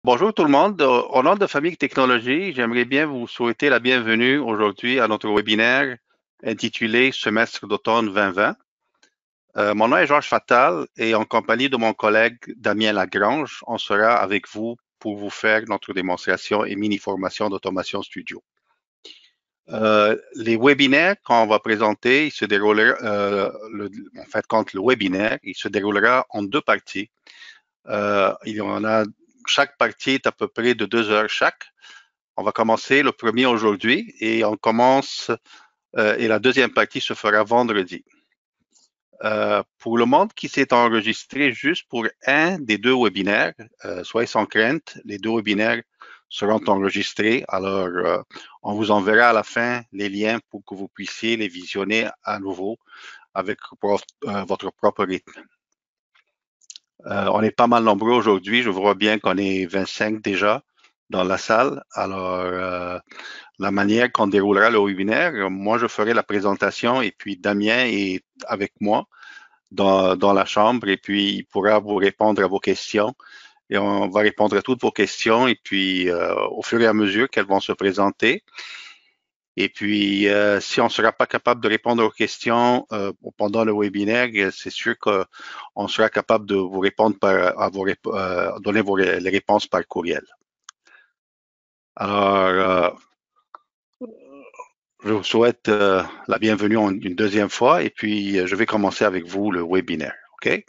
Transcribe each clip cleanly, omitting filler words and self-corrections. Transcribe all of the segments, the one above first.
Bonjour tout le monde. Au nom de Famille Technologie, j'aimerais bien vous souhaiter la bienvenue aujourd'hui à notre webinaire intitulé Semestre d'automne 2020. Mon nom est Georges Fatal et en compagnie de mon collègue Damien Lagrange, on sera avec vous pour vous faire notre démonstration et mini-formation d'Automation Studio. Les webinaires qu'on va présenter, il se déroulera, quand le webinaire, il se déroulera en deux parties. Il y en a Chaque partie est à peu près de 2 heures chaque. On va commencer le premier aujourd'hui et on commence et la deuxième partie se fera vendredi. Pour le monde qui s'est enregistré juste pour un des deux webinaires, soyez sans crainte, les deux webinaires seront enregistrés. Alors, on vous enverra à la fin les liens pour que vous puissiez les visionner à nouveau avec votre propre rythme. On est pas mal nombreux aujourd'hui. Je vois bien qu'on est 25 déjà dans la salle. Alors, la manière qu'on déroulera le webinaire, moi, je ferai la présentation et puis Damien est avec moi dans la chambre et puis il pourra vous répondre à vos questions. Et on va répondre à toutes vos questions et puis au fur et à mesure qu'elles vont se présenter. Et puis, si on ne sera pas capable de répondre aux questions pendant le webinaire, c'est sûr qu'on sera capable de vous répondre donner les réponses par courriel. Alors, je vous souhaite la bienvenue une deuxième fois et puis je vais commencer avec vous le webinaire. OK?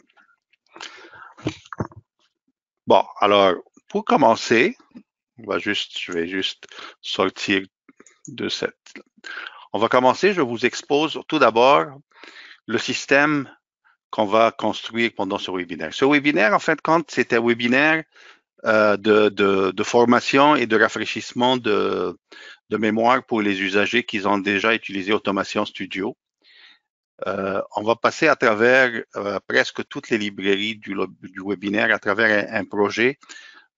Bon, alors, pour commencer, je vais juste sortir de cette. On va commencer, je vous expose tout d'abord le système qu'on va construire pendant ce webinaire. Ce webinaire, en fin de compte, c'est un webinaire de formation et de rafraîchissement de mémoire pour les usagers qui ont déjà utilisé Automation Studio. On va passer à travers presque toutes les librairies du webinaire à travers un projet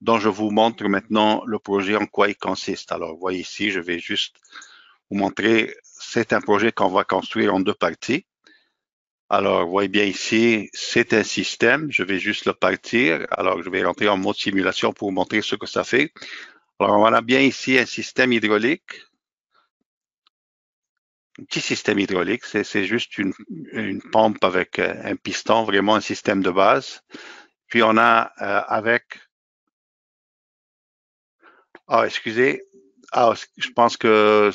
dont je vous montre maintenant le projet en quoi il consiste. Alors, vous voyez ici, je vais juste vous montrer, c'est un projet qu'on va construire en deux parties. Alors, vous voyez bien ici, c'est un système. Je vais juste le partir. Alors, je vais rentrer en mode simulation pour vous montrer ce que ça fait. Alors, on a bien ici un système hydraulique. Un petit système hydraulique, c'est juste une pompe avec un piston, vraiment un système de base. Puis on a avec... Ah, excusez. Ah, je pense que...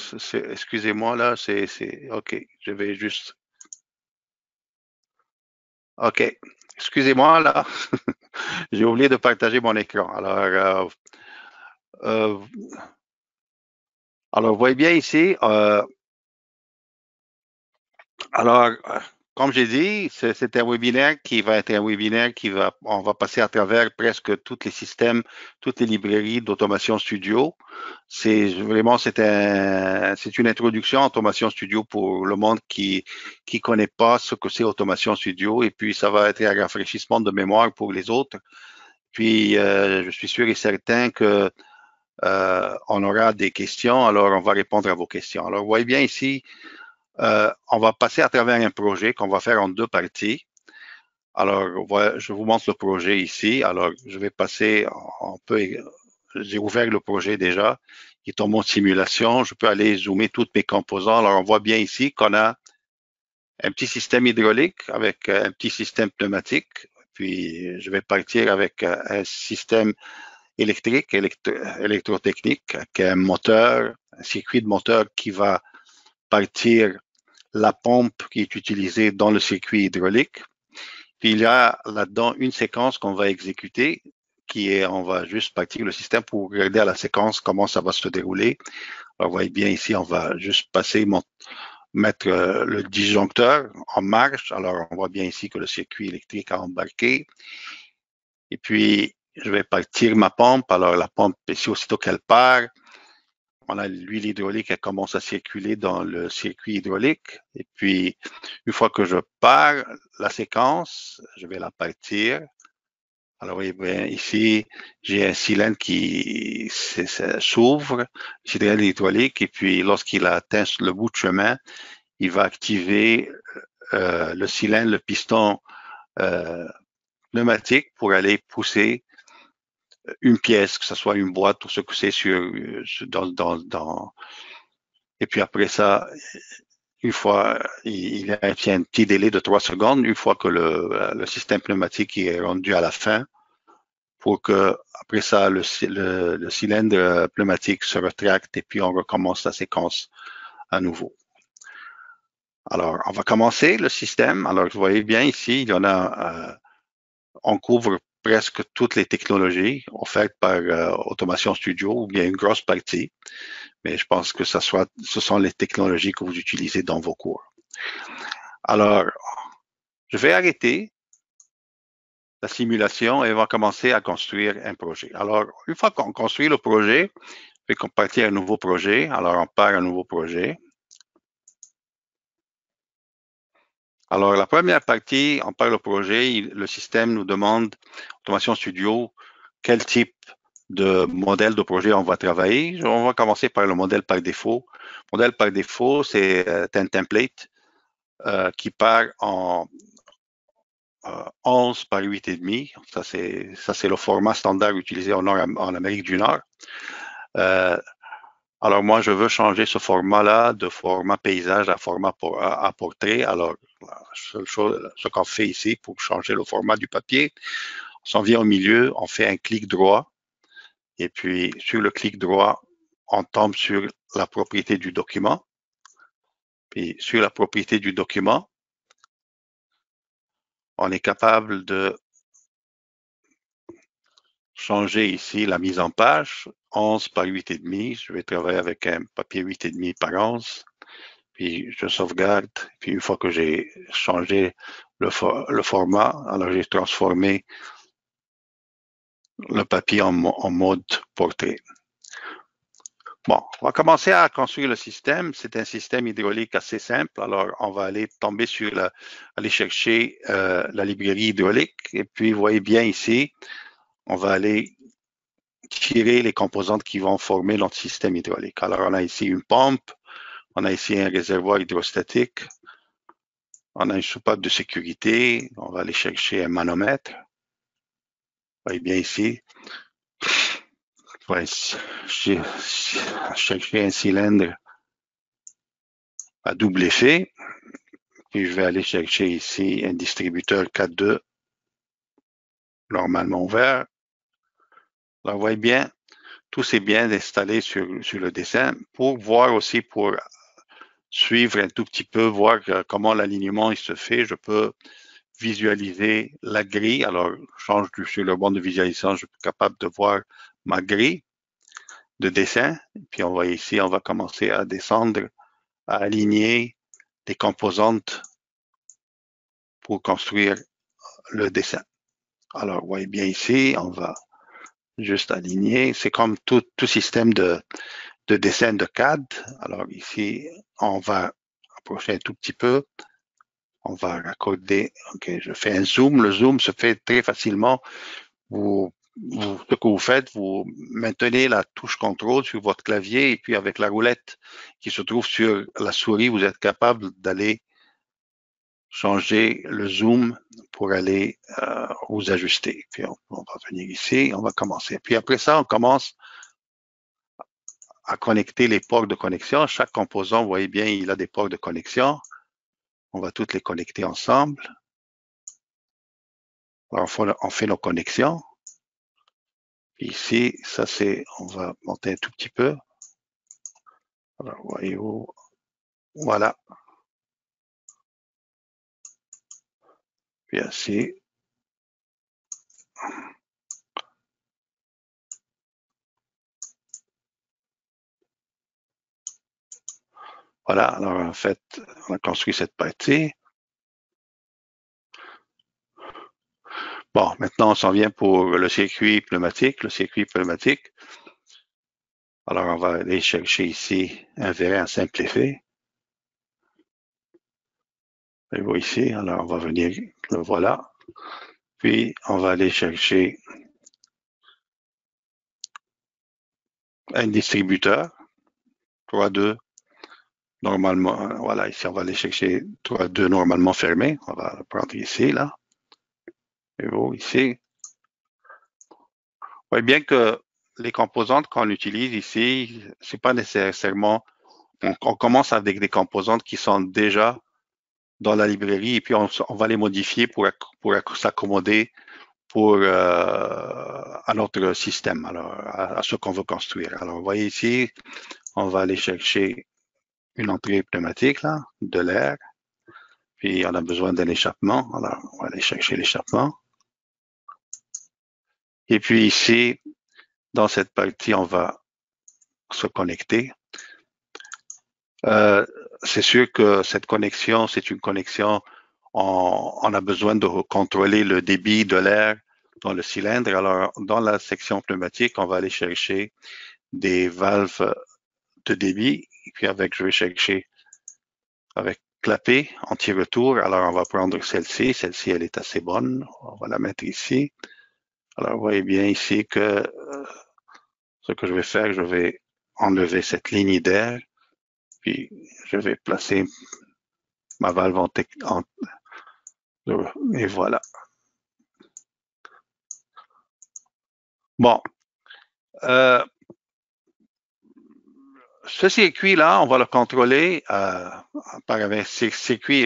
Excusez-moi là, c'est... OK, je vais juste... OK, excusez-moi là. J'ai oublié de partager mon écran. Euh, alors vous voyez bien ici, alors, comme j'ai dit, c'est un webinaire qui va être un webinaire on va passer à travers presque tous les systèmes, toutes les librairies d'Automation Studio. C'est une introduction à Automation Studio pour le monde qui connaît pas ce que c'est Automation Studio et puis ça va être un rafraîchissement de mémoire pour les autres. Puis, je suis sûr et certain que on aura des questions, alors on va répondre à vos questions. Alors, vous voyez bien ici, on va passer à travers un projet qu'on va faire en deux parties. Alors, voilà, je vous montre le projet ici. Alors, je vais passer, j'ai ouvert le projet déjà, qui est en mode simulation. Je peux aller zoomer toutes mes composants. Alors, on voit bien ici qu'on a un petit système hydraulique avec un petit système pneumatique. Puis, je vais partir avec un système électrique, électrotechnique, avec un moteur, un circuit de moteur qui va partir la pompe qui est utilisée dans le circuit hydraulique. Puis il y a là-dedans une séquence qu'on va exécuter, on va juste partir le système pour regarder à la séquence comment ça va se dérouler. Alors, vous voyez bien ici, on va juste mettre le disjoncteur en marche. Alors, on voit bien ici que le circuit électrique a embarqué. Et puis, je vais partir ma pompe. Alors, la pompe, ici, aussitôt qu'elle part, on a l'huile hydraulique, elle commence à circuler dans le circuit hydraulique. Et puis, une fois que je pars la séquence, je vais la partir. Alors, oui, bien, ici, j'ai un cylindre qui s'ouvre, le cylindre hydraulique, et puis lorsqu'il atteint le bout de chemin, il va activer le cylindre, le piston pneumatique pour aller pousser une pièce, que ce soit une boîte ou ce que c'est et puis après ça, une fois, il y a un petit délai de 3 secondes, une fois que le système pneumatique est rendu à la fin, pour que après ça, le cylindre pneumatique se retracte et puis on recommence la séquence à nouveau. Alors, on va commencer le système. Alors, vous voyez bien ici, il y en a, on couvre presque toutes les technologies offertes par Automation Studio, ou bien une grosse partie, mais je pense que ce sont les technologies que vous utilisez dans vos cours. Alors, je vais arrêter la simulation et on va commencer à construire un projet. Alors, une fois qu'on construit le projet, je vais partir un nouveau projet. Alors, on part un nouveau projet. Alors, la première partie, on part le projet, le système nous demande, Automation Studio, quel type de modèle de projet on va travailler. On va commencer par le modèle par défaut. Le modèle par défaut, c'est un template qui part en 11 par 8,5. Ça, c'est le format standard utilisé en Amérique du Nord. Alors, moi, je veux changer ce format-là de format paysage à format à portrait. Alors, la seule chose, ce qu'on fait ici pour changer le format du papier, on s'en vient au milieu, on fait un clic droit. Et puis, sur le clic droit, on tombe sur la propriété du document. Puis, sur la propriété du document, on est capable de changer ici la mise en page, 11 par 8,5. Je vais travailler avec un papier 8,5 par 11. Puis je sauvegarde. Puis une fois que j'ai changé le format, alors j'ai transformé le papier en mode portrait. Bon, on va commencer à construire le système. C'est un système hydraulique assez simple. Alors, on va aller tomber aller chercher la librairie hydraulique. Et puis, vous voyez bien ici, on va aller tirer les composantes qui vont former notre système hydraulique. Alors, on a ici une pompe, on a ici un réservoir hydrostatique, on a une soupape de sécurité, on va aller chercher un manomètre. Vous voyez bien ici. On va chercher un cylindre à double effet. Puis je vais aller chercher ici un distributeur 4.2 normalement ouvert. Alors, vous voyez bien, tout c'est bien installé sur le dessin pour voir aussi, pour suivre un tout petit peu, voir comment l'alignement il se fait. Je peux visualiser la grille. Alors, je change sur le banc de visualisation, je suis capable de voir ma grille de dessin. Puis on va ici, on va commencer à descendre, à aligner les composantes pour construire le dessin. Alors, vous voyez bien ici, on va juste aligner. C'est comme tout système de dessin de CAD. Alors ici, on va approcher un tout petit peu. On va raccorder. OK, je fais un zoom. Le zoom se fait très facilement. Ce que vous faites, vous maintenez la touche contrôle sur votre clavier et puis avec la roulette qui se trouve sur la souris, vous êtes capable d'aller changer le zoom pour aller vous ajuster. Puis on va venir ici, on va commencer. Puis après ça, on commence à connecter les ports de connexion. Chaque composant, vous voyez bien, il a des ports de connexion. On va toutes les connecter ensemble. Alors, on fait nos connexions. Puis ici, ça c'est, on va monter un tout petit peu. Alors, voyez-vous, voilà. Puis ici, voilà. Alors, en fait, on a construit cette partie. Bon, maintenant, on s'en vient pour le circuit pneumatique. Le circuit pneumatique. Alors, on va aller chercher ici un vérin à simple effet. Et vous ici, alors on va venir, le voilà. Puis, on va aller chercher un distributeur, 3.2, normalement, voilà, ici, on va aller chercher 3.2 normalement fermé. On va le prendre ici, là. Et vous, ici. Vous voyez bien que les composantes qu'on utilise ici, c'est pas nécessairement, on commence avec des composantes qui sont déjà dans la librairie et puis on va les modifier pour s'accommoder à notre système, alors à ce qu'on veut construire. Alors, vous voyez ici, on va aller chercher une entrée pneumatique là, de l'air, puis on a besoin d'un échappement. Alors, on va aller chercher l'échappement. Et puis ici, dans cette partie, on va se connecter. C'est sûr que cette connexion, c'est une connexion, on a besoin de contrôler le débit de l'air dans le cylindre. Alors, dans la section pneumatique, on va aller chercher des valves de débit. Et puis je vais chercher avec clapet, anti-retour. Alors, on va prendre celle-ci. Celle-ci, elle est assez bonne. On va la mettre ici. Alors, vous voyez bien ici que ce que je vais faire, je vais enlever cette ligne d'air. Puis, je vais placer ma valve et voilà. Bon. Ce circuit-là, on va le contrôler par un circuit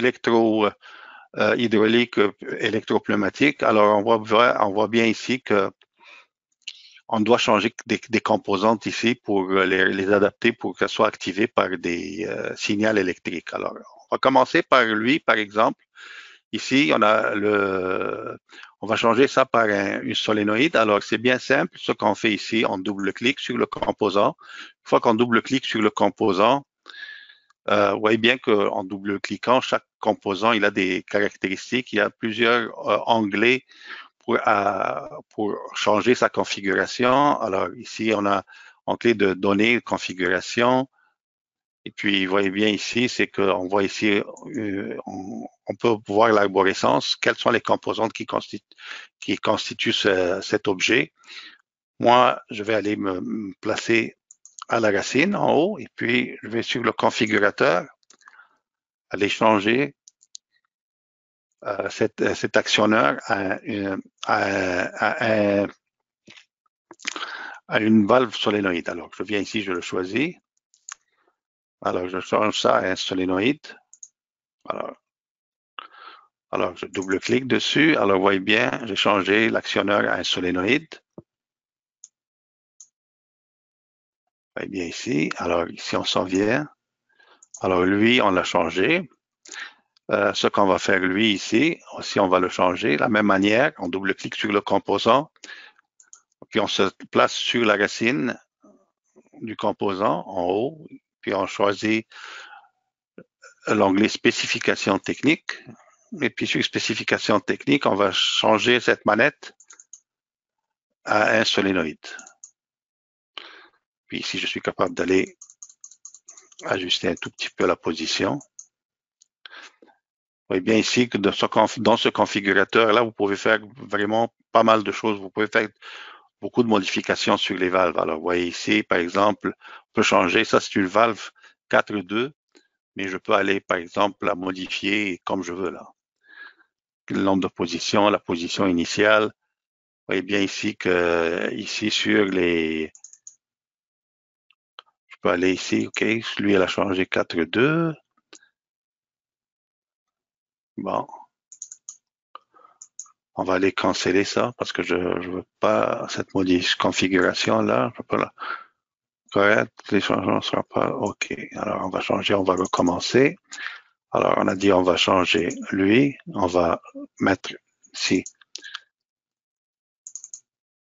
hydraulique électropneumatique. Alors, on voit bien ici que on doit changer des composantes ici pour les adapter pour qu'elles soient activées par des signaux électriques. Alors, on va commencer par lui, par exemple. Ici, on va changer ça par une solénoïde. Alors, c'est bien simple. Ce qu'on fait ici, on double-clique sur le composant. Une fois qu'on double-clique sur le composant, vous voyez bien qu'en double-cliquant, chaque composant, il a des caractéristiques. Il y a plusieurs onglets pour changer sa configuration. Alors, ici, on a onglet de données, configuration. Et puis, vous voyez bien ici, c'est qu'on voit ici, on peut voir l'arborescence, quelles sont les composantes qui constituent cet objet. Moi, je vais aller me placer à la racine en haut et puis je vais sur le configurateur, aller changer cet actionneur à une valve solénoïde. Alors, je viens ici, je le choisis. Alors, je change ça à un solénoïde. Alors, je double-clique dessus. Alors, vous voyez bien, j'ai changé l'actionneur à un solénoïde. Vous voyez bien ici. Alors, ici, on s'en vient. Alors, lui, on l'a changé. Ce qu'on va faire, lui, ici, aussi, on va le changer. De la même manière, on double-clique sur le composant. Puis, on se place sur la racine du composant en haut. Puis, on choisit l'onglet spécification technique. Et puis, sur spécification technique, on va changer cette manette à un solénoïde. Puis ici, je suis capable d'aller ajuster un tout petit peu la position. Vous voyez bien ici que dans ce configurateur-là, vous pouvez faire vraiment pas mal de choses. Vous pouvez faire beaucoup de modifications sur les valves. Alors, vous voyez ici, par exemple, on peut changer. Ça, c'est une valve 4.2, mais je peux aller, par exemple, la modifier comme je veux là. Le nombre de positions, la position initiale. Vous voyez bien ici que ici sur les... Je peux aller ici, OK. Lui, elle a changé 4.2. Bon. On va aller canceller ça parce que je veux pas cette configuration-là. Je peux pas la... Correct, les changements ne seront pas OK. Alors, on va changer, on va recommencer. Alors, on a dit on va changer lui. On va mettre ici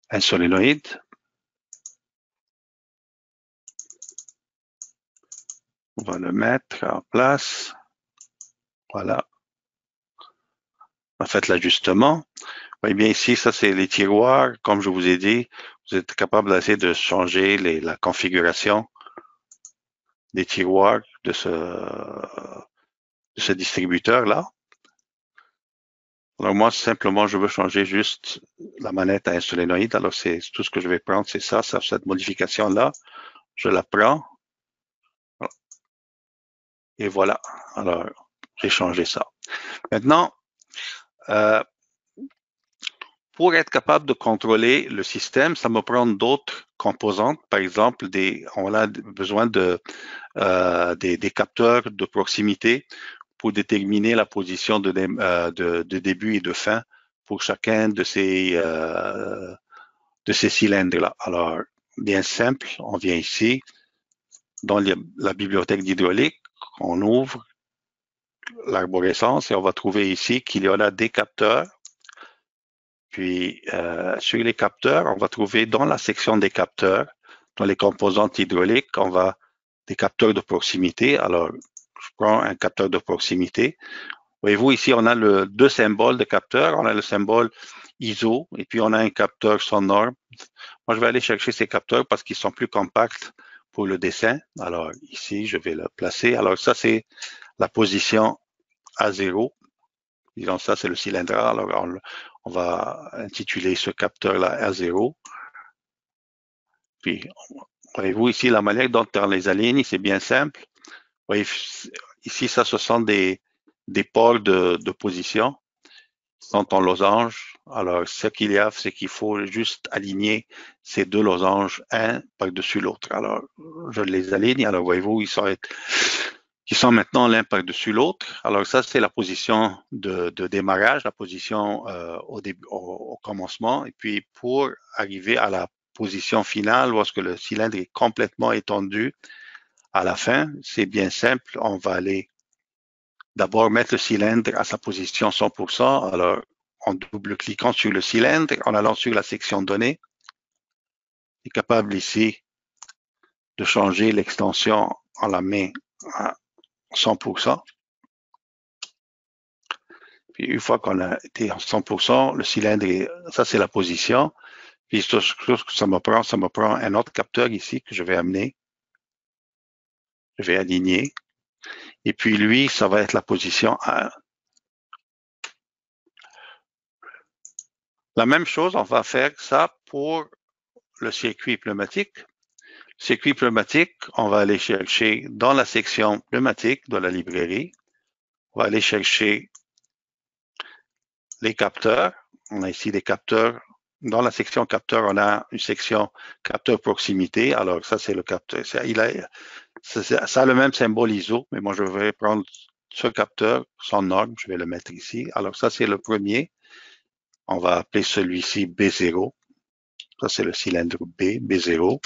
un solénoïde. On va le mettre en place. Voilà. On a fait l'ajustement. Vous voyez bien ici, ça c'est les tiroirs. Comme je vous ai dit, vous êtes capable d'essayer de changer la configuration des tiroirs de ce distributeur-là. Alors moi, simplement, je veux changer juste la manette à un solénoïde. Alors c'est tout ce que je vais prendre, c'est ça, cette modification-là. Je la prends. Et voilà. Alors, j'ai changé ça. Maintenant, pour être capable de contrôler le système, ça me prend d'autres composantes. Par exemple, on a besoin des capteurs de proximité pour déterminer la position de début et de fin pour chacun de ces cylindres-là. Alors, bien simple, on vient ici, dans la bibliothèque d'hydraulique, on ouvre l'arborescence et on va trouver ici qu'il y en a des capteurs. Puis, sur les capteurs, on va trouver dans la section des capteurs, dans les composantes hydrauliques, on va des capteurs de proximité. Alors, je prends un capteur de proximité. Voyez-vous, ici, on a deux symboles de capteurs. On a le symbole ISO et puis on a un capteur sonore. Moi, je vais aller chercher ces capteurs parce qu'ils sont plus compacts pour le dessin. Alors, ici, je vais le placer. Alors, ça, c'est la position A0. Disons, ça, c'est le cylindre A. Alors, on va intituler ce capteur-là A0. Puis, voyez-vous ici, la manière dont on les aligne, c'est bien simple. Vous voyez, ici, ça, ce sont des pôles de position qui sont en losange. Alors, ce qu'il y a, c'est qu'il faut juste aligner ces deux losanges, un par-dessus l'autre. Alors, je les aligne. Alors, voyez-vous, ils sont maintenant l'un par-dessus l'autre. Alors, ça, c'est la position de démarrage, la position au commencement. Et puis, pour arriver à la position finale, lorsque le cylindre est complètement étendu, à la fin, c'est bien simple. On va aller d'abord mettre le cylindre à sa position 100%. Alors, en double-cliquant sur le cylindre, en allant sur la section données, on est capable ici de changer l'extension en la met à 100%. Puis une fois qu'on a été à 100%, le cylindre, ça c'est la position. Puis ça me prend un autre capteur ici que je vais amener. Je vais aligner. Et puis lui, ça va être la position 1. La même chose, on va faire ça pour le circuit pneumatique. Circuit pneumatique, on va aller chercher dans la section pneumatique de la librairie. On va aller chercher les capteurs. On a ici des capteurs. Dans la section capteur, on a une section capteur proximité. Alors, ça, c'est le capteur. Ça a le même symbole ISO, mais moi, je vais prendre ce capteur, son norme, je vais le mettre ici. Alors, ça, c'est le premier. On va appeler celui-ci B0. Ça, c'est le cylindre B, B0.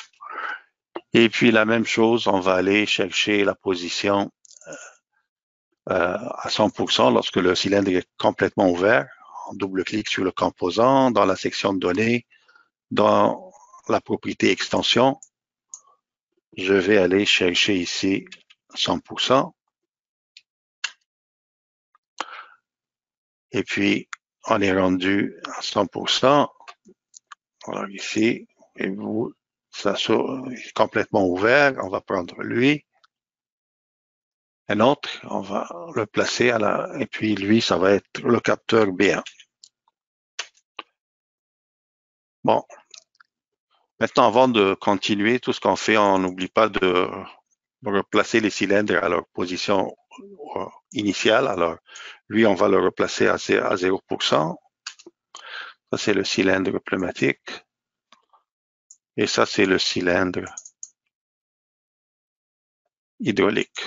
Et puis, la même chose, on va aller chercher la position à 100% lorsque le cylindre est complètement ouvert. On double-clique sur le composant, dans la section de données, dans la propriété extension, je vais aller chercher ici 100%. Et puis, on est rendu à 100%. Alors ici, et vous, ça est complètement ouvert. On va prendre lui. Un autre, on va le placer et puis lui, ça va être le capteur B1. Bon. Maintenant, avant de continuer, tout ce qu'on fait, on n'oublie pas de replacer les cylindres à leur position initiale. Alors, lui, on va le replacer à 0%. Ça, c'est le cylindre pneumatique. Et ça, c'est le cylindre hydraulique.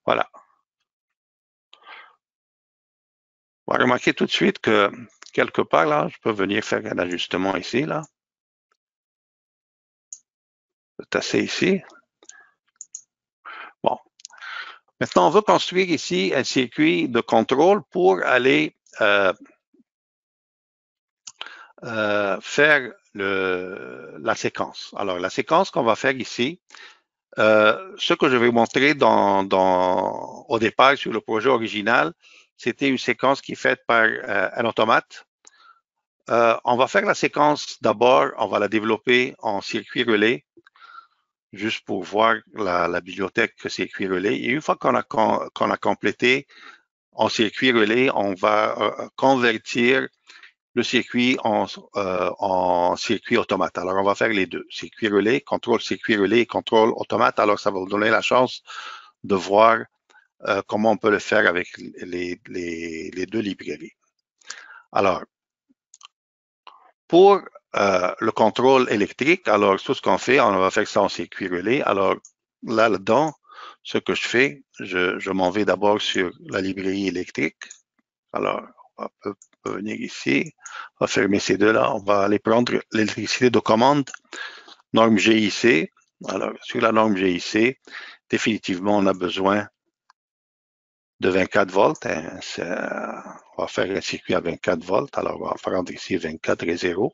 Voilà. On va remarquer tout de suite que quelque part, là, je peux venir faire un ajustement ici, là. Je vais tasser ici. Bon. Maintenant, on va construire ici un circuit de contrôle pour aller faire la séquence. Alors, la séquence qu'on va faire ici, ce que je vais montrer au départ sur le projet original, c'était une séquence qui est faite par un automate. On va faire la séquence d'abord, on va la développer en circuit relais, juste pour voir la bibliothèque circuit relais. Et une fois qu'on a complété en circuit relais, on va convertir le circuit en circuit automate. Alors, on va faire les deux, circuit relais, contrôle circuit relais et contrôle automate. Alors, ça va vous donner la chance de voir comment on peut le faire avec les deux librairies. Alors, pour le contrôle électrique, alors tout ce qu'on fait, on va faire ça en circuit relais. Alors là-dedans, ce que je fais, je m'en vais d'abord sur la librairie électrique. Alors, on peut venir ici, on va fermer ces deux-là, on va aller prendre l'électricité de commande, norme GIC. Alors, sur la norme GIC, définitivement, on a besoin de 24 volts. Hein. On va faire un circuit à 24 volts. Alors, on va prendre ici 24 et 0.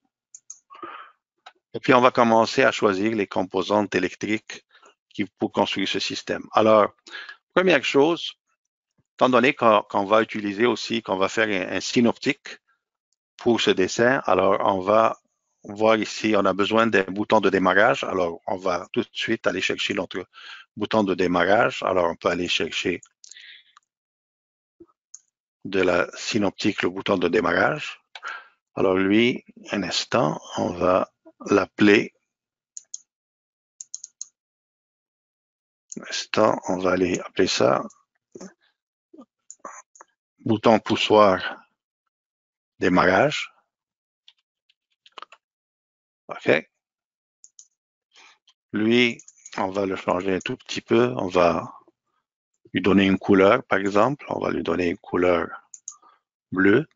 Et puis, on va commencer à choisir les composantes électriques pour construire ce système. Alors, première chose, étant donné qu'on va utiliser aussi, qu'on va faire un synoptique pour ce dessin, alors on va voir ici, on a besoin d'un bouton de démarrage. Alors, on va tout de suite aller chercher notre bouton de démarrage. Alors, on peut aller chercher de la synoptique le bouton de démarrage. Alors, lui, un instant, on va l'appeler. Un instant, on va aller appeler ça bouton poussoir démarrage. OK. Lui, on va le changer un tout petit peu. On va lui donner une couleur, par exemple. On va lui donner une couleur bleue.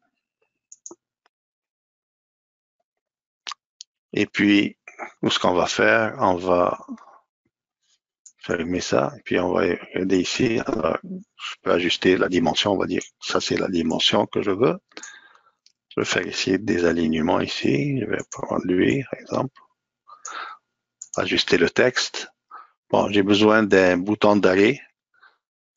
Et puis, ce qu'on va faire, on va fermer ça. Et puis, on va regarder ici. Alors, je peux ajuster la dimension. On va dire, ça, c'est la dimension que je veux. Je vais faire ici des alignements ici. Je vais prendre lui, par exemple. Ajuster le texte. Bon, j'ai besoin d'un bouton d'arrêt.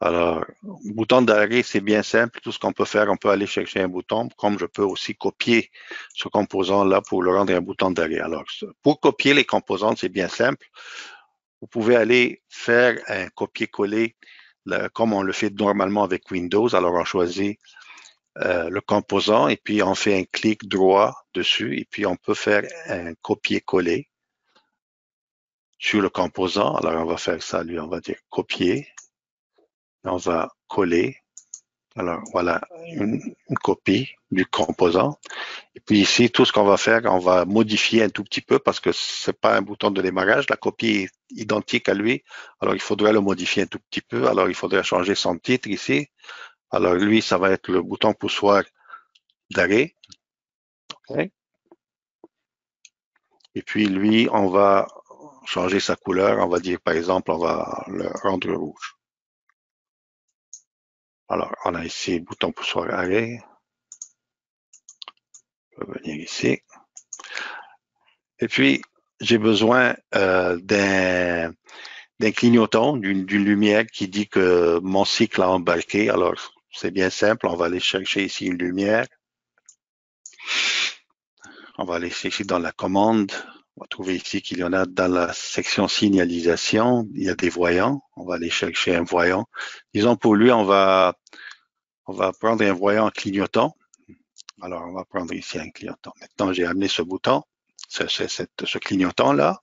Alors, bouton d'arrêt, c'est bien simple. Tout ce qu'on peut faire, on peut aller chercher un bouton, comme je peux aussi copier ce composant-là pour le rendre un bouton d'arrêt. Alors, pour copier les composantes, c'est bien simple. Vous pouvez aller faire un copier-coller comme on le fait normalement avec Windows. Alors, on choisit le composant et puis on fait un clic droit dessus et puis on peut faire un copier-coller sur le composant. Alors, on va faire ça, lui, on va dire copier. On va coller. Alors, voilà une copie du composant. Et puis ici, tout ce qu'on va faire, on va modifier un tout petit peu parce que c'est pas un bouton de démarrage. La copie est identique à lui. Alors, il faudrait le modifier un tout petit peu. Alors, il faudrait changer son titre ici. Alors, lui, ça va être le bouton poussoir d'arrêt. Okay. Et puis, lui, on va changer sa couleur. On va dire, par exemple, on va le rendre rouge. Alors, on a ici bouton poussoir arrêt. On va venir ici. Et puis, j'ai besoin d'un clignotant, d'une lumière qui dit que mon cycle a embarqué. Alors, c'est bien simple. On va aller chercher ici une lumière. On va aller chercher dans la commande. On va trouver ici qu'il y en a dans la section signalisation. Il y a des voyants. On va aller chercher un voyant. Disons pour lui, on va prendre un voyant clignotant. Alors, on va prendre ici un clignotant. Maintenant, j'ai amené ce bouton, ce clignotant-là.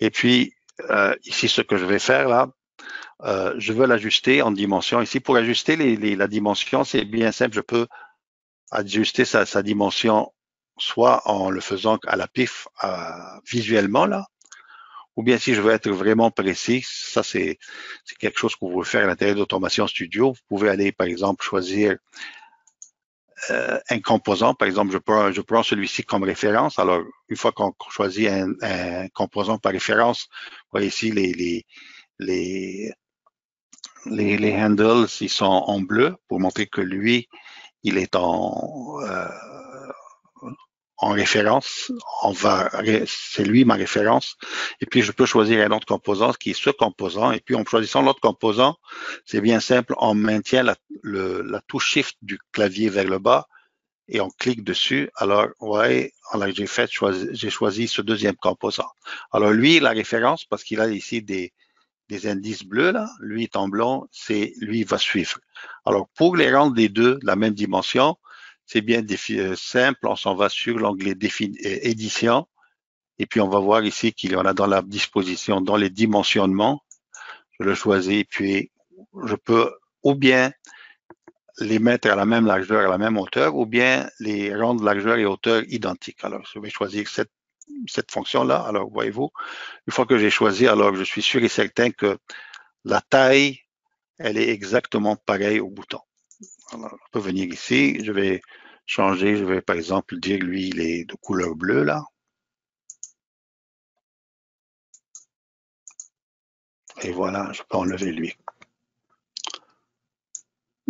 Et puis, ici, ce que je vais faire là, je veux l'ajuster en dimension. Ici, pour ajuster la dimension, c'est bien simple. Je peux ajuster sa dimension soit en le faisant à la pif visuellement là, ou bien si je veux être vraiment précis, ça c'est quelque chose que vous pouvez faire à l'intérieur d'Automation Studio. Vous pouvez aller, par exemple, choisir un composant. Par exemple, je prends celui-ci comme référence. Alors, une fois qu'on choisit un composant par référence, vous voyez ici les handles, ils sont en bleu pour montrer que lui, il est en référence. C'est lui ma référence. Et puis, je peux choisir un autre composant qui est ce composant. Et puis, en choisissant l'autre composant, c'est bien simple. On maintient la touche Shift du clavier vers le bas et on clique dessus. Alors, ouais, j'ai choisi ce deuxième composant. Alors, lui, la référence, parce qu'il a ici des indices bleus, là, lui est en blanc, lui il va suivre. Alors, pour les rendre les deux de la même dimension, c'est bien simple, on s'en va sur l'onglet édition, et puis on va voir ici qu'il y en a dans la disposition, dans les dimensionnements, je le choisis, puis je peux ou bien les mettre à la même largeur, à la même hauteur, ou bien les rendre largeur et hauteur identiques. Alors, je vais choisir cette fonction-là. Alors, voyez-vous, une fois que j'ai choisi, alors je suis sûr et certain que la taille, elle est exactement pareille au bouton. Alors, je peux venir ici, je vais changer, je vais par exemple dire, lui, il est de couleur bleue, là. Et voilà, je peux enlever lui.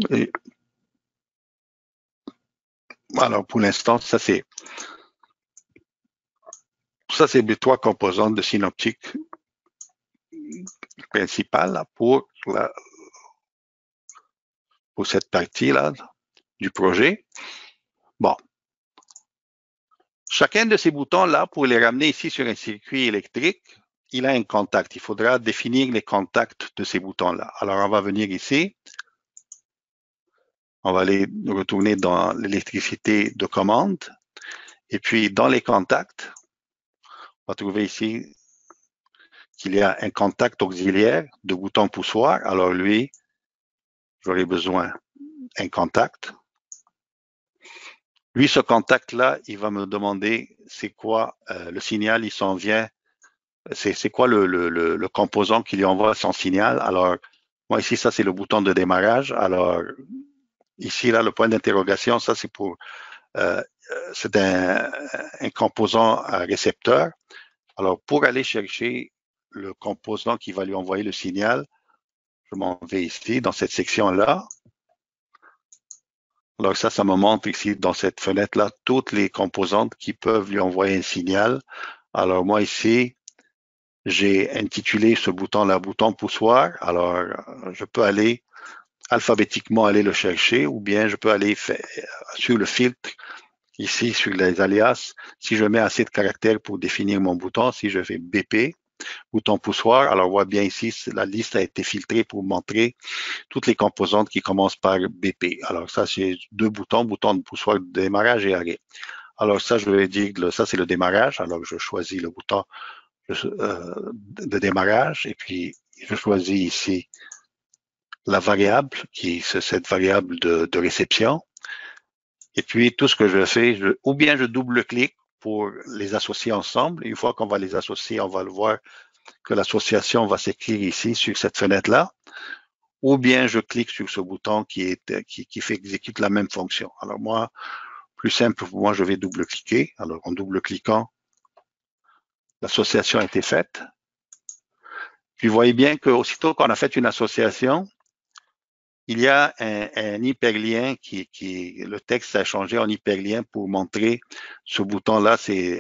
Et alors, pour l'instant, ça c'est les trois composantes de synoptique principales pour cette partie-là du projet. Bon. Chacun de ces boutons-là, pour les ramener ici sur un circuit électrique, il a un contact. Il faudra définir les contacts de ces boutons-là. Alors, on va venir ici. On va aller retourner dans l'électricité de commande. Et puis, dans les contacts, on va trouver ici qu'il y a un contact auxiliaire de bouton poussoir. Alors, lui, j'aurai besoin d'un contact. Lui, ce contact-là, il va me demander c'est quoi le signal, il s'en vient, c'est quoi le composant qui lui envoie son signal. Alors, moi ici, ça c'est le bouton de démarrage. Alors, ici, là, le point d'interrogation, ça c'est pour, c'est un composant récepteur. Alors, pour aller chercher le composant qui va lui envoyer le signal, je m'en vais ici, dans cette section-là. Alors ça me montre ici dans cette fenêtre-là toutes les composantes qui peuvent lui envoyer un signal. Alors moi ici, j'ai intitulé ce bouton-là bouton poussoir. Alors je peux aller alphabétiquement aller le chercher ou bien je peux aller sur le filtre ici sur les alias. Si je mets assez de caractères pour définir mon bouton, si je fais BP, bouton poussoir, alors on voit bien ici, la liste a été filtrée pour montrer toutes les composantes qui commencent par BP. Alors ça, c'est deux boutons, bouton de poussoir de démarrage et arrêt. Alors ça, je vais dire, ça c'est le démarrage. Alors je choisis le bouton de démarrage et puis je choisis ici la variable qui est cette variable de réception. Et puis tout ce que je fais, ou bien je double-clique pour les associer ensemble. Une fois qu'on va les associer, on va le voir que l'association va s'écrire ici sur cette fenêtre-là. Ou bien je clique sur ce bouton qui fait exécute la même fonction. Alors moi, plus simple pour moi, je vais double-cliquer. Alors en double-cliquant, l'association a été faite. Puis vous voyez bien qu'aussitôt qu'on a fait une association, il y a un hyperlien le texte a changé en hyperlien pour montrer ce bouton-là.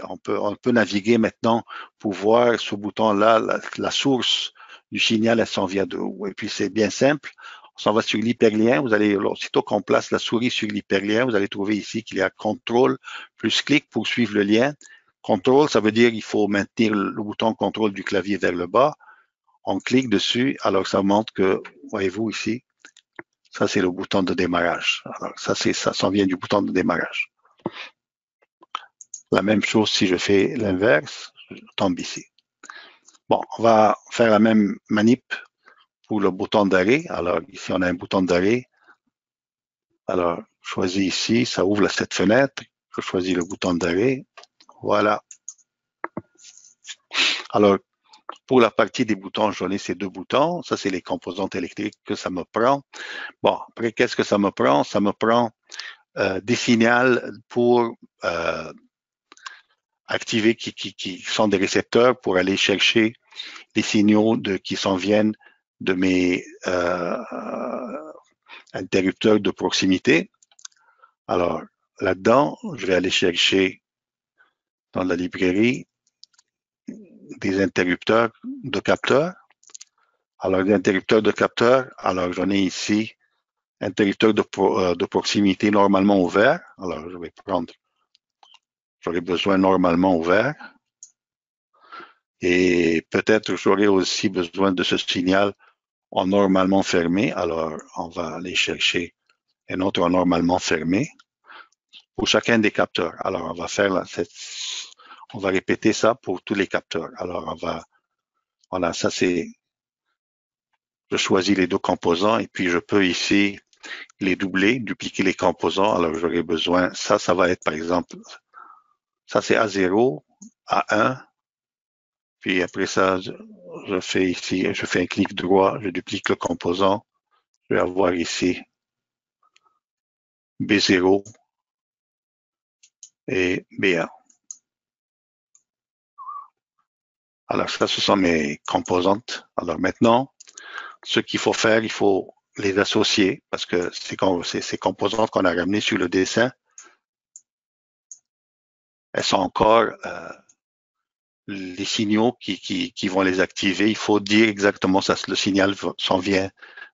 On peut naviguer maintenant pour voir ce bouton-là, la source du signal, elle s'en vient de où. Et puis c'est bien simple. On s'en va sur l'hyperlien. Aussitôt qu'on place la souris sur l'hyperlien, vous allez trouver ici qu'il y a CTRL plus clic pour suivre le lien. CTRL, ça veut dire qu'il faut maintenir le bouton CTRL du clavier vers le bas. On clique dessus, alors ça montre que, voyez-vous ici, ça, c'est le bouton de démarrage. Alors, ça s'en vient du bouton de démarrage. La même chose si je fais l'inverse, je tombe ici. Bon, on va faire la même manip pour le bouton d'arrêt. Alors, ici, on a un bouton d'arrêt. Alors, je choisis ici, ça ouvre cette fenêtre. Je choisis le bouton d'arrêt. Voilà. Alors, pour la partie des boutons, j'en ai ces deux boutons. Ça, c'est les composantes électriques que ça me prend. Bon, après, qu'est-ce que ça me prend? Ça me prend des signaux pour activés qui sont des récepteurs pour aller chercher les signaux qui s'en viennent de mes interrupteurs de proximité. Alors, là-dedans, je vais aller chercher dans la librairie des interrupteurs de capteurs. Alors, les interrupteurs de capteurs, alors j'en ai ici interrupteur de proximité normalement ouvert. Alors, je vais prendre, j'aurai besoin normalement ouvert. Et peut-être j'aurai aussi besoin de ce signal en normalement fermé. Alors, on va aller chercher un autre en normalement fermé pour chacun des capteurs. Alors, on va faire on va répéter ça pour tous les capteurs. Alors, voilà, ça c'est, Je choisis les deux composants et puis je peux ici les doubler, dupliquer les composants. Alors j'aurai besoin, ça va être par exemple, ça c'est A0, A1, puis après ça, je fais ici, je fais un clic droit, je duplique le composant. Je vais avoir ici B0 et B1. Alors ça, ce sont mes composantes. Alors maintenant, ce qu'il faut faire, il faut les associer parce que ces composantes qu'on a ramenées sur le dessin, elles sont encore les signaux qui vont les activer. Il faut dire exactement ça, le signal s'en vient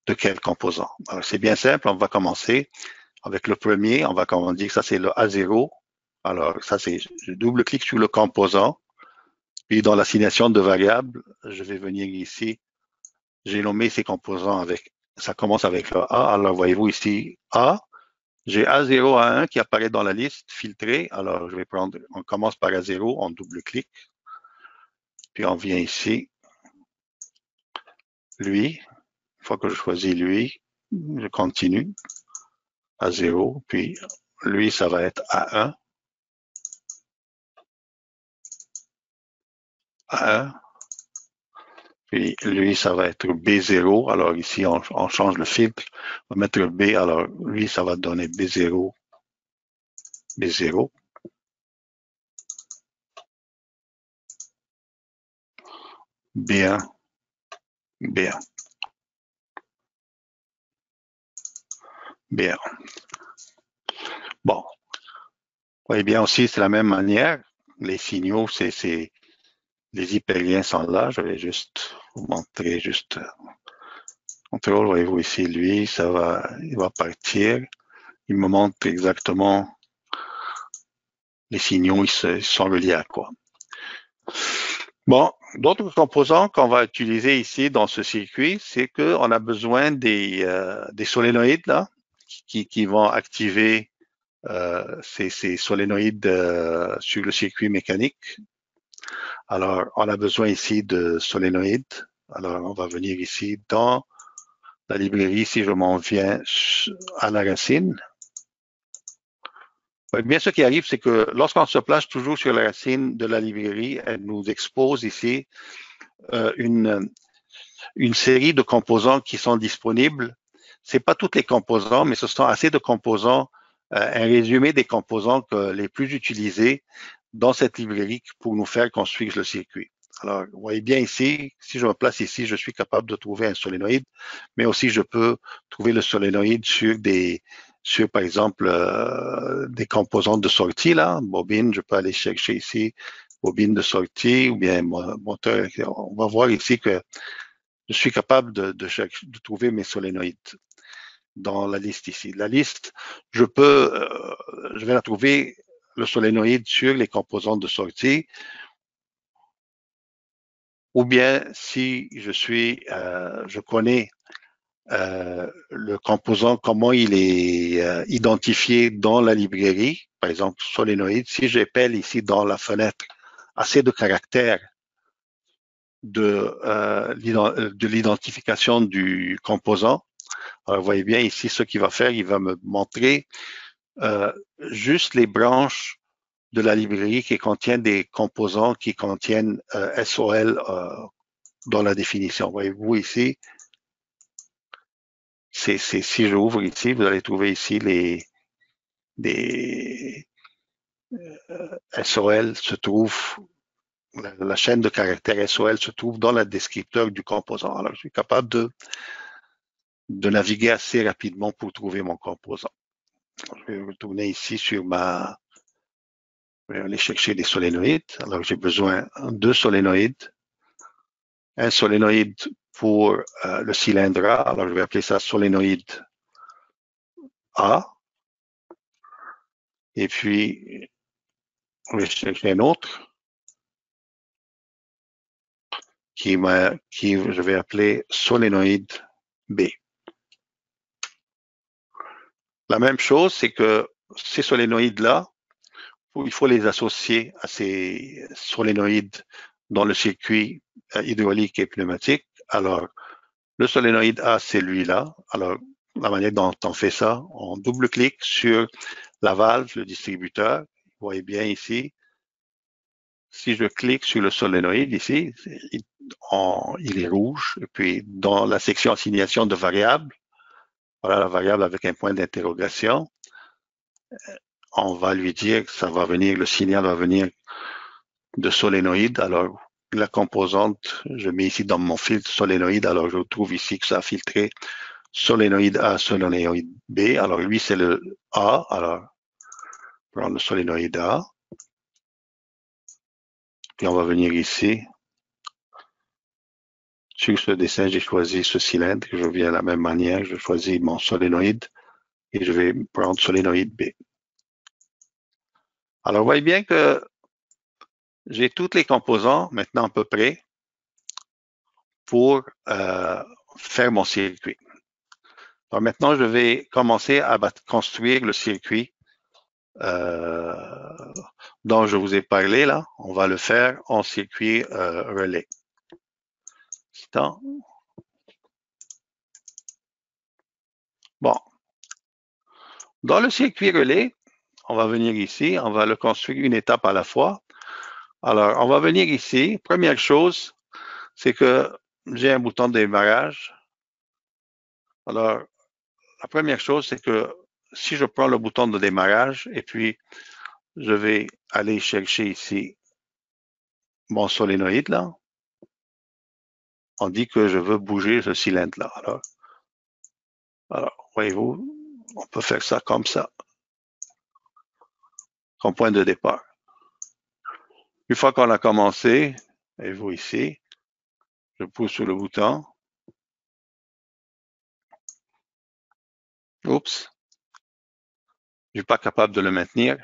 de quel composant. Alors c'est bien simple, on va commencer avec le premier, on va dire que ça c'est le A0. Alors ça c'est, je double-clique sur le composant, puis dans l'assignation de variables, je vais venir ici, j'ai nommé ces composants avec, ça commence avec le A, alors voyez-vous ici A, j'ai A0, A1 qui apparaît dans la liste filtrée, alors je vais prendre, on commence par A0, on double-clique, puis on vient ici, lui, une fois que je choisis lui, je continue, A0, puis lui ça va être A1, A1, puis lui, ça va être B0. Alors ici, on change le filtre. On va mettre B. Alors lui, ça va donner B0, B0. B1, B1, B1. Bon. Vous voyez bien aussi, c'est la même manière. Les signaux, les hyperliens sont là. Je vais juste vous montrer juste. Contrôle, voyez-vous ici, lui, il va partir. Il me montre exactement les signaux, ils sont reliés à quoi. Bon, d'autres composants qu'on va utiliser ici dans ce circuit, c'est qu'on a besoin des solénoïdes là, qui vont activer ces solénoïdes sur le circuit mécanique. Alors, on a besoin ici de solénoïdes. Alors, on va venir ici dans la librairie, si je m'en viens à la racine. Bien, ce qui arrive, c'est que lorsqu'on se place toujours sur la racine de la librairie, elle nous expose ici une série de composants qui sont disponibles. C'est pas tous les composants, mais ce sont assez de composants, un résumé des composants les plus utilisés dans cette librairie pour nous faire construire le circuit. Alors, vous voyez bien ici, si je me place ici, je suis capable de trouver un solénoïde, mais aussi je peux trouver le solénoïde sur par exemple, des composants de sortie, là, bobine, je peux aller chercher ici, bobine de sortie, ou bien moteur. On va voir ici que je suis capable de trouver mes solénoïdes dans la liste ici. La liste, je vais la trouver, le solénoïde sur les composants de sortie, ou bien si je connais le composant, comment il est identifié dans la librairie, par exemple solénoïde, si j'appelle ici dans la fenêtre assez de caractères de l'identification du composant. Alors, vous voyez bien ici ce qu'il va faire, il va me montrer juste les branches de la librairie qui contiennent des composants qui contiennent SOL dans la définition. Voyez-vous ici, si j'ouvre ici, vous allez trouver ici des SOL se trouve, la chaîne de caractères SOL se trouve dans le descripteur du composant. Alors, je suis capable de naviguer assez rapidement pour trouver mon composant. Je vais retourner ici sur je vais aller chercher des solénoïdes. Alors, j'ai besoin de 2 solénoïdes. Un solénoïde pour le cylindre A. Alors, je vais appeler ça solénoïde A. Et puis, je vais chercher un autre qui je vais appeler solénoïde B. La même chose, c'est que ces solénoïdes-là, il faut les associer à ces solénoïdes dans le circuit hydraulique et pneumatique. Alors, Le solénoïde A, c'est lui-là. Alors, la manière dont on fait ça, on double-clique sur la valve, le distributeur. Vous voyez bien ici. Si je clique sur le solénoïde ici, il est rouge. Et puis, dans la section assignation de variables, voilà la variable avec un point d'interrogation. On va lui dire que ça va venir, le signal va venir de solénoïde. Alors, la composante, je mets ici dans mon filtre solénoïde. Alors, je trouve ici que ça a filtré solénoïde A, solénoïde B. Alors, lui, c'est le A. Alors, prendre le solénoïde A. Puis, on va venir ici. Sur ce dessin, j'ai choisi ce cylindre. Je viens de la même manière. Je choisis mon solénoïde et je vais prendre solénoïde B. Alors, vous voyez bien que j'ai toutes les composants maintenant à peu près pour faire mon circuit. Alors maintenant, je vais commencer à construire le circuit dont je vous ai parlé là. On va le faire en circuit relais. Bon. Dans le circuit relais, on va venir ici, on va le construire une étape à la fois. Alors, on va venir ici. Première chose, c'est que j'ai un bouton de démarrage. Alors, la première chose, c'est que si je prends le bouton de démarrage et puis je vais aller chercher ici mon solénoïde là, on dit que je veux bouger ce cylindre là. Alors voyez-vous, on peut faire ça comme ça, comme point de départ. Une fois qu'on a commencé, voyez-vous ici, je pousse sur le bouton. Oups, je suis pas capable de le maintenir.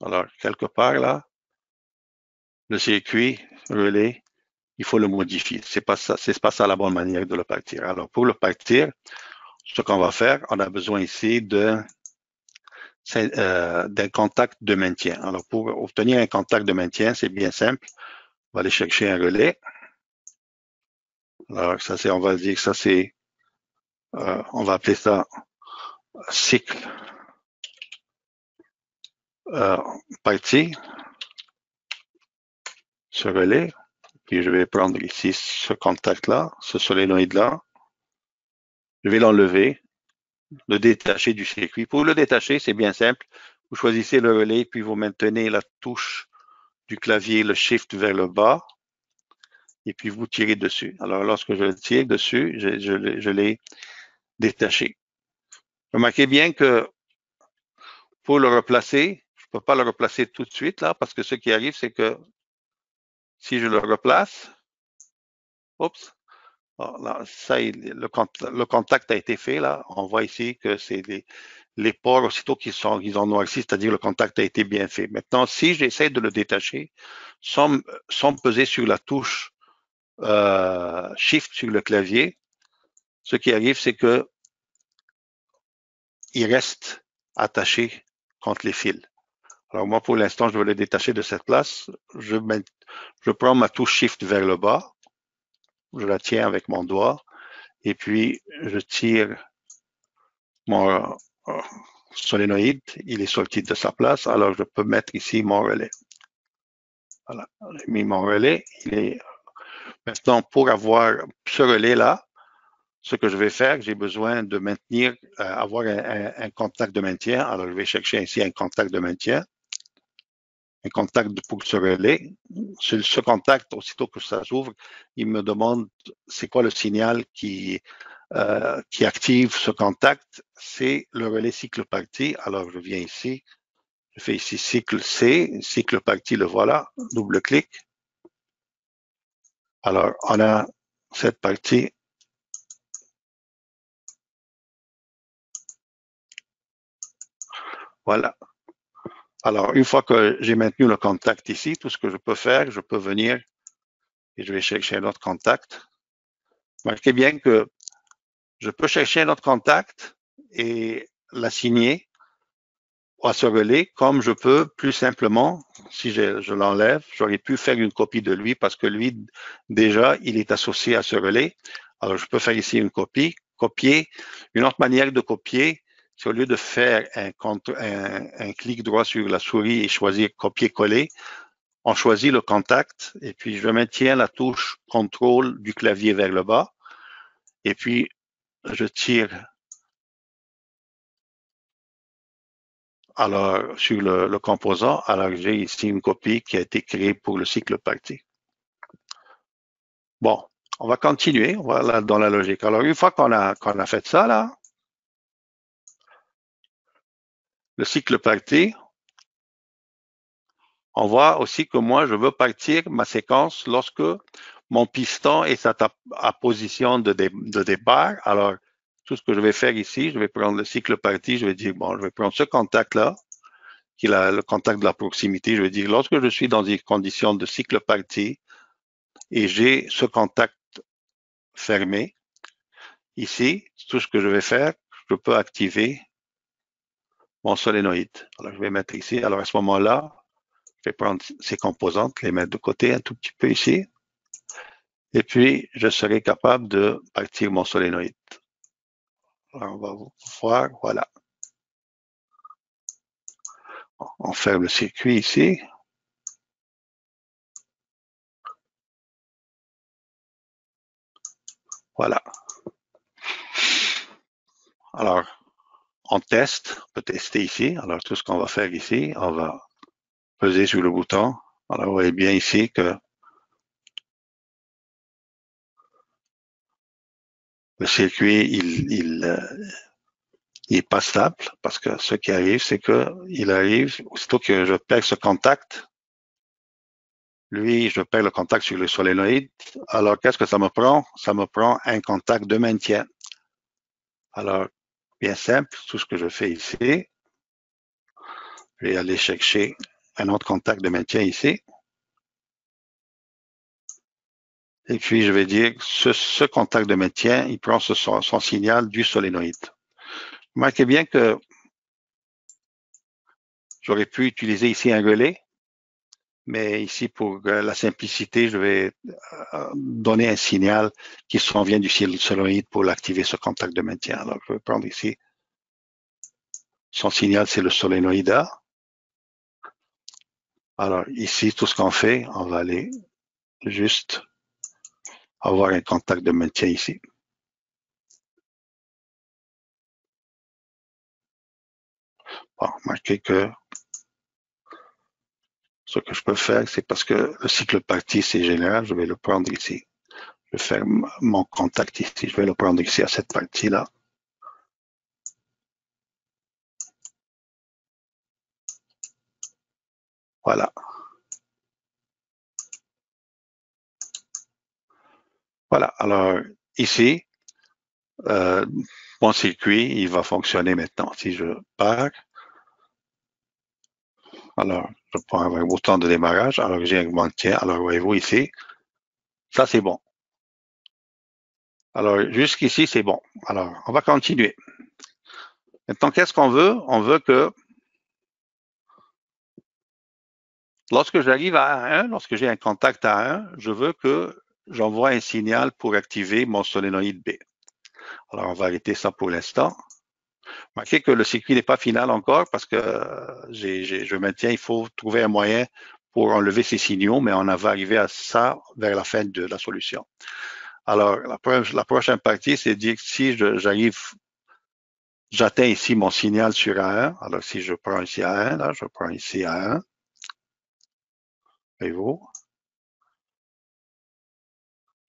Alors, quelque part là, le circuit relais, il faut le modifier. C'est pas ça la bonne manière de le partir. Alors, pour le partir, ce qu'on va faire, on a besoin ici d'un contact de maintien. Alors, pour obtenir un contact de maintien, c'est bien simple. On va aller chercher un relais. Alors, ça, on va dire que ça, c'est, on va appeler ça cycle partie, ce relais. Puis, je vais prendre ici ce contact-là, ce solénoïde-là. Je vais l'enlever, le détacher du circuit. Pour le détacher, c'est bien simple. Vous choisissez le relais, puis vous maintenez la touche du clavier, le shift vers le bas, et puis vous tirez dessus. Alors, lorsque je tire dessus, je l'ai détaché. Remarquez bien que pour le replacer, je ne peux pas le replacer tout de suite là, parce que ce qui arrive, c'est que si je le replace, oups, là, ça, le contact a été fait là. On voit ici que c'est les pores aussitôt qu'ils ont noirci, c'est-à-dire le contact a été bien fait. Maintenant, si j'essaie de le détacher, sans peser sur la touche Shift sur le clavier, ce qui arrive, c'est que il reste attaché contre les fils. Alors moi, pour l'instant, je veux le détacher de cette place. Je prends ma touche Shift vers le bas. Je la tiens avec mon doigt. Et puis, je tire mon solénoïde. Il est sorti de sa place. Alors, je peux mettre ici mon relais. Voilà, j'ai mis mon relais. Maintenant, pour avoir ce relais-là, ce que je vais faire, j'ai besoin de maintenir, avoir un contact de maintien. Alors, je vais chercher ici un contact de maintien. Un contact pour ce relais. Ce contact, aussitôt que ça s'ouvre, il me demande c'est quoi le signal qui active ce contact. C'est le relais cycle parti. Alors, je viens ici, je fais ici cycle C, cycle parti, le voilà, double-clic. Alors, on a cette partie. Voilà. Alors, une fois que j'ai maintenu le contact ici, tout ce que je peux faire, je peux venir et je vais chercher un autre contact. Remarquez bien que je peux chercher un autre contact et l'assigner à ce relais, comme je peux plus simplement, si je l'enlève, j'aurais pu faire une copie de lui parce que lui, déjà, il est associé à ce relais. Alors, je peux faire ici une copie, copier. Une autre manière de copier, c'est au lieu de faire un clic droit sur la souris et choisir copier-coller, on choisit le contact et puis je maintiens la touche contrôle du clavier vers le bas et puis je tire alors sur le composant. Alors j'ai ici une copie qui a été créée pour le cycle parti. Bon, on va continuer, voilà dans la logique. Alors une fois qu'on a fait ça là, le cycle parti, on voit aussi que moi je veux partir ma séquence lorsque mon piston est à position de départ. Alors tout ce que je vais faire ici, je vais prendre le cycle parti, je vais dire bon, je vais prendre ce contact là qui est le contact de la proximité. Je vais dire, lorsque je suis dans des conditions de cycle parti et j'ai ce contact fermé, ici, tout ce que je vais faire, je peux activer mon solénoïde. Alors, je vais mettre ici. Alors, à ce moment-là, je vais prendre ces composantes, les mettre de côté un tout petit peu ici. Et puis, je serai capable de partir mon solénoïde. Alors, on va voir, voilà. On ferme le circuit ici. Voilà. Alors, on teste, on peut tester ici. Alors, tout ce qu'on va faire ici, on va peser sur le bouton. Alors, vous voyez bien ici que le circuit, il est pas stable parce que ce qui arrive, c'est que il arrive, aussitôt que je perds ce contact, lui, je perds le contact sur le solénoïde. Alors, qu'est-ce que ça me prend? Ça me prend un contact de maintien. Alors, bien simple, tout ce que je fais ici, je vais aller chercher un autre contact de maintien ici. Et puis, je vais dire, ce contact de maintien, il prend son signal du solénoïde. Remarquez bien que j'aurais pu utiliser ici un relais, mais ici, pour la simplicité, je vais donner un signal qui s'en vient du solénoïde pour l'activer ce contact de maintien. Alors, je vais prendre ici, son signal, c'est le solénoïde A. Alors, ici, tout ce qu'on fait, on va aller juste avoir un contact de maintien ici. Bon, remarquez que ce que je peux faire, c'est parce que le cycle parti, c'est général, je vais le prendre ici. Je vais faire mon contact ici, je vais le prendre ici à cette partie-là. Voilà. Voilà. Alors, ici, mon circuit, il va fonctionner maintenant. Si je pars, alors, je prends un bouton de démarrage. Alors, j'ai un maintien. Alors, voyez-vous ici, ça, c'est bon. Alors, jusqu'ici, c'est bon. Alors, on va continuer. Maintenant, qu'est-ce qu'on veut? On veut que lorsque j'arrive à 1, lorsque j'ai un contact à 1, je veux que j'envoie un signal pour activer mon solénoïde B. Alors, on va arrêter ça pour l'instant. Remarquez que le circuit n'est pas final encore parce que je maintiens, il faut trouver un moyen pour enlever ces signaux, mais on va arriver à ça vers la fin de la solution. Alors, la prochaine partie, c'est de dire que si j'atteins ici mon signal sur A1, alors si je prends ici A1, là, je prends ici A1, voyez-vous?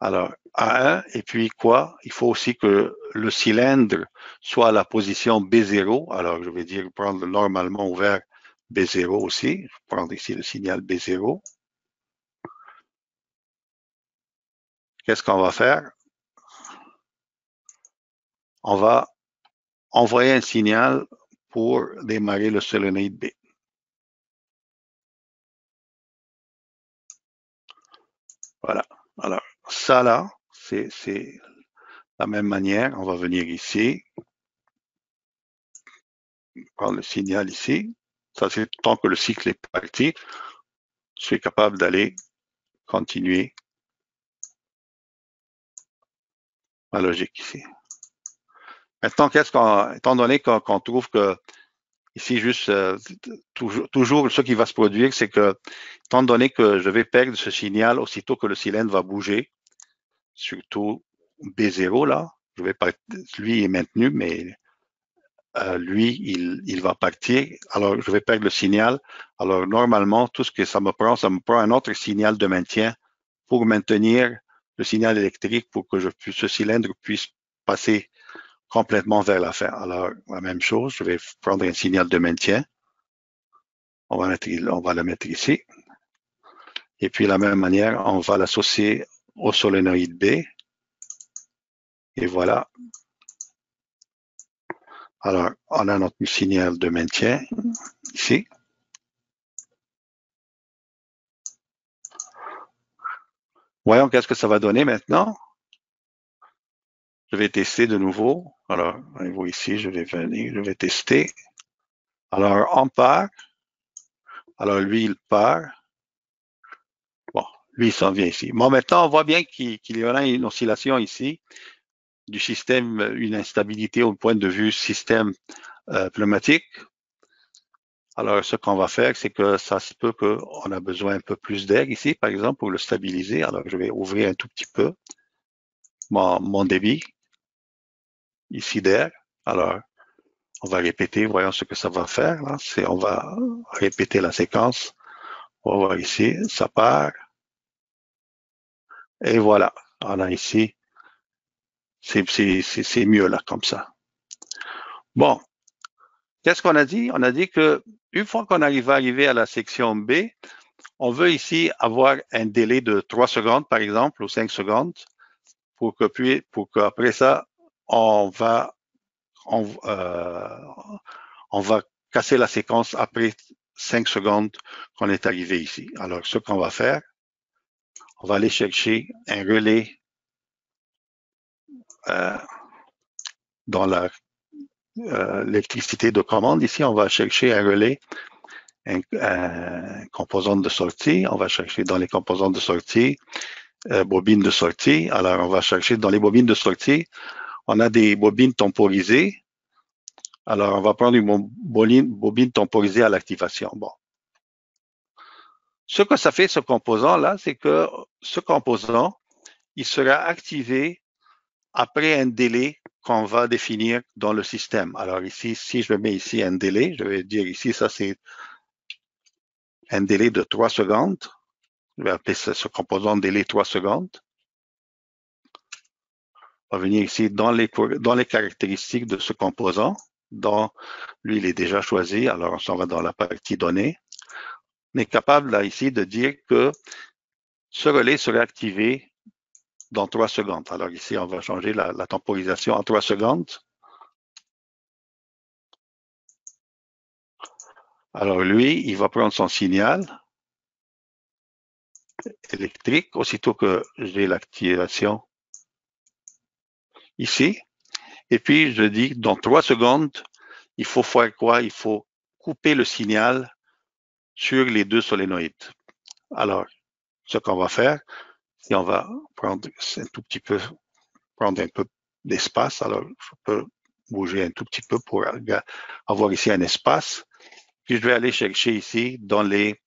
Alors, A1, et puis quoi? Il faut aussi que le cylindre soit à la position B0. Alors, je vais dire prendre normalement ouvert B0 aussi. Je vais prendre ici le signal B0. Qu'est-ce qu'on va faire? On va envoyer un signal pour démarrer le solénoïde B. Voilà. Alors, ça là, c'est la même manière. On va venir ici, prendre le signal ici. Ça, c'est tant que le cycle est parti, je suis capable d'aller continuer. la logique ici. Maintenant, étant donné qu'on trouve que ici, juste, toujours ce qui va se produire, c'est que, étant donné que je vais perdre ce signal aussitôt que le cylindre va bouger, surtout B0 là, lui est maintenu, mais lui, il va partir. Alors, je vais perdre le signal. Alors, normalement, tout ce que ça me prend un autre signal de maintien pour maintenir le signal électrique pour que ce cylindre puisse passer complètement vers la fin. Alors, la même chose, je vais prendre un signal de maintien. On va le mettre ici. Et puis, de la même manière, on va l'associer au solénoïde B. Et voilà. Alors, on a notre signal de maintien ici. Voyons qu'est-ce que ça va donner maintenant. Je vais tester de nouveau. Alors, vous ici, je vais venir, je vais tester. Alors, on part. Alors, lui, il part. Bon, lui, il s'en vient ici. Bon, maintenant, on voit bien qu'il y en a une oscillation ici du système, une instabilité au point de vue système pneumatique. Alors, ce qu'on va faire, c'est que ça se peut qu'on a besoin un peu plus d'air ici, par exemple, pour le stabiliser. Alors, je vais ouvrir un tout petit peu mon débit ici d'air. Alors, on va répéter, voyons ce que ça va faire. Là. On va répéter la séquence. On va voir ici, ça part. Et voilà, on a ici, c'est mieux là, comme ça. Bon, qu'est-ce qu'on a dit? On a dit que une fois qu'on arrive à la section B, on veut ici avoir un délai de 3 secondes, par exemple, ou 5 secondes, pour qu'après ça, on va casser la séquence après 5 secondes qu'on est arrivé ici. Alors, ce qu'on va faire, on va aller chercher un relais dans l'électricité de commande. Ici, on va chercher un relais, un composante de sortie. On va chercher dans les composantes de sortie, bobines de sortie. Alors, on va chercher dans les bobines de sortie, on a des bobines temporisées. Alors, on va prendre une bobine temporisée à l'activation. Bon. Ce que ça fait, ce composant-là, c'est que ce composant, il sera activé après un délai qu'on va définir dans le système. Alors ici, si je mets ici un délai, je vais dire ici, ça c'est un délai de 3 secondes. Je vais appeler ce composant délai 3 secondes. On va venir ici dans les caractéristiques de ce composant, dont lui, il est déjà choisi. Alors, on s'en va dans la partie données. On est capable là ici de dire que ce relais sera activé dans 3 secondes. Alors ici, on va changer la temporisation en 3 secondes. Alors lui, il va prendre son signal électrique aussitôt que j'ai l'activation ici. Et puis, je dis, dans 3 secondes, il faut faire quoi? Il faut couper le signal sur les deux solénoïdes. Alors, ce qu'on va faire, c'est on va prendre un tout petit peu, prendre un peu d'espace. Alors, je peux bouger un tout petit peu pour avoir ici un espace. Puis, je vais aller chercher ici dans les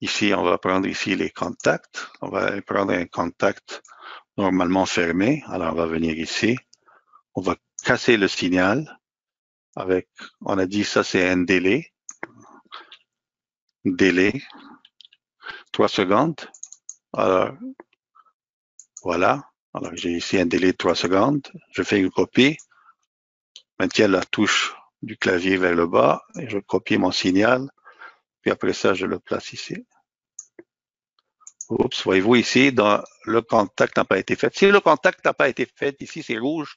ici, on va prendre ici les contacts. On va prendre un contact normalement fermé. Alors, on va venir ici. On va casser le signal avec, on a dit ça, c'est un délai. Délai, 3 secondes. Alors, voilà. Alors, j'ai ici un délai de 3 secondes. Je fais une copie. Maintiens la touche du clavier vers le bas et je copie mon signal. Puis après ça, je le place ici. Oups, voyez-vous ici, dans le contact n'a pas été fait. Si le contact n'a pas été fait, ici c'est rouge,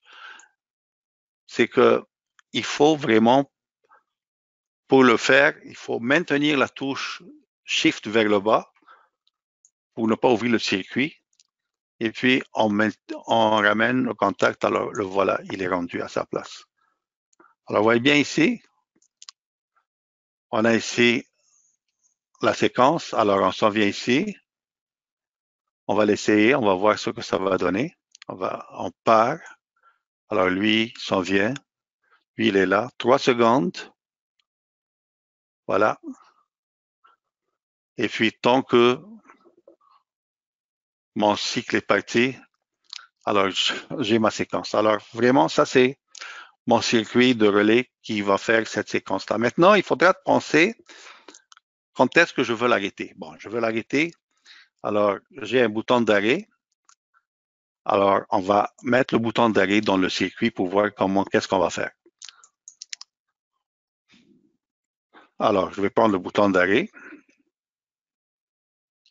c'est que il faut vraiment, pour le faire, il faut maintenir la touche Shift vers le bas pour ne pas ouvrir le circuit. Et puis, on ramène le contact, alors le voilà, il est rendu à sa place. Alors, vous voyez bien ici, on a ici la séquence. Alors, on s'en vient ici. On va l'essayer. On va voir ce que ça va donner. On part. Alors, lui s'en vient. Lui, il est là. 3 secondes. Voilà. Et puis, tant que mon cycle est parti, alors j'ai ma séquence. Alors, vraiment, ça, c'est mon circuit de relais qui va faire cette séquence-là. Maintenant, il faudra penser quand est-ce que je veux l'arrêter. Bon, je veux l'arrêter. Alors, j'ai un bouton d'arrêt. Alors, on va mettre le bouton d'arrêt dans le circuit pour voir qu'est-ce qu'on va faire. Alors, je vais prendre le bouton d'arrêt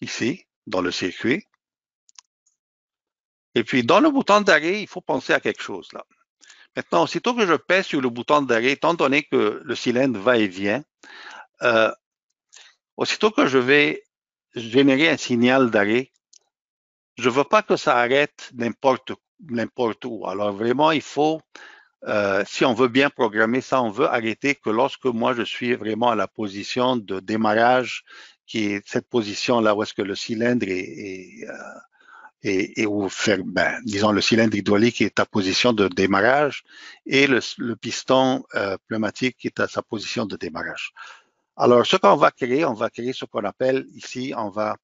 ici, dans le circuit. Et puis, dans le bouton d'arrêt, il faut penser à quelque chose là. Maintenant, aussitôt que je pèse sur le bouton d'arrêt, étant donné que le cylindre va et vient, aussitôt que je vais générer un signal d'arrêt, je ne veux pas que ça arrête n'importe où. Alors vraiment, il faut, si on veut bien programmer ça, on veut arrêter que lorsque moi je suis vraiment à la position de démarrage, qui est cette position-là où est-ce que le cylindre ou faire, disons le cylindre hydraulique est à position de démarrage et le piston pneumatique qui est à sa position de démarrage. Alors, ce qu'on va créer, on va créer ce qu'on appelle ici, on va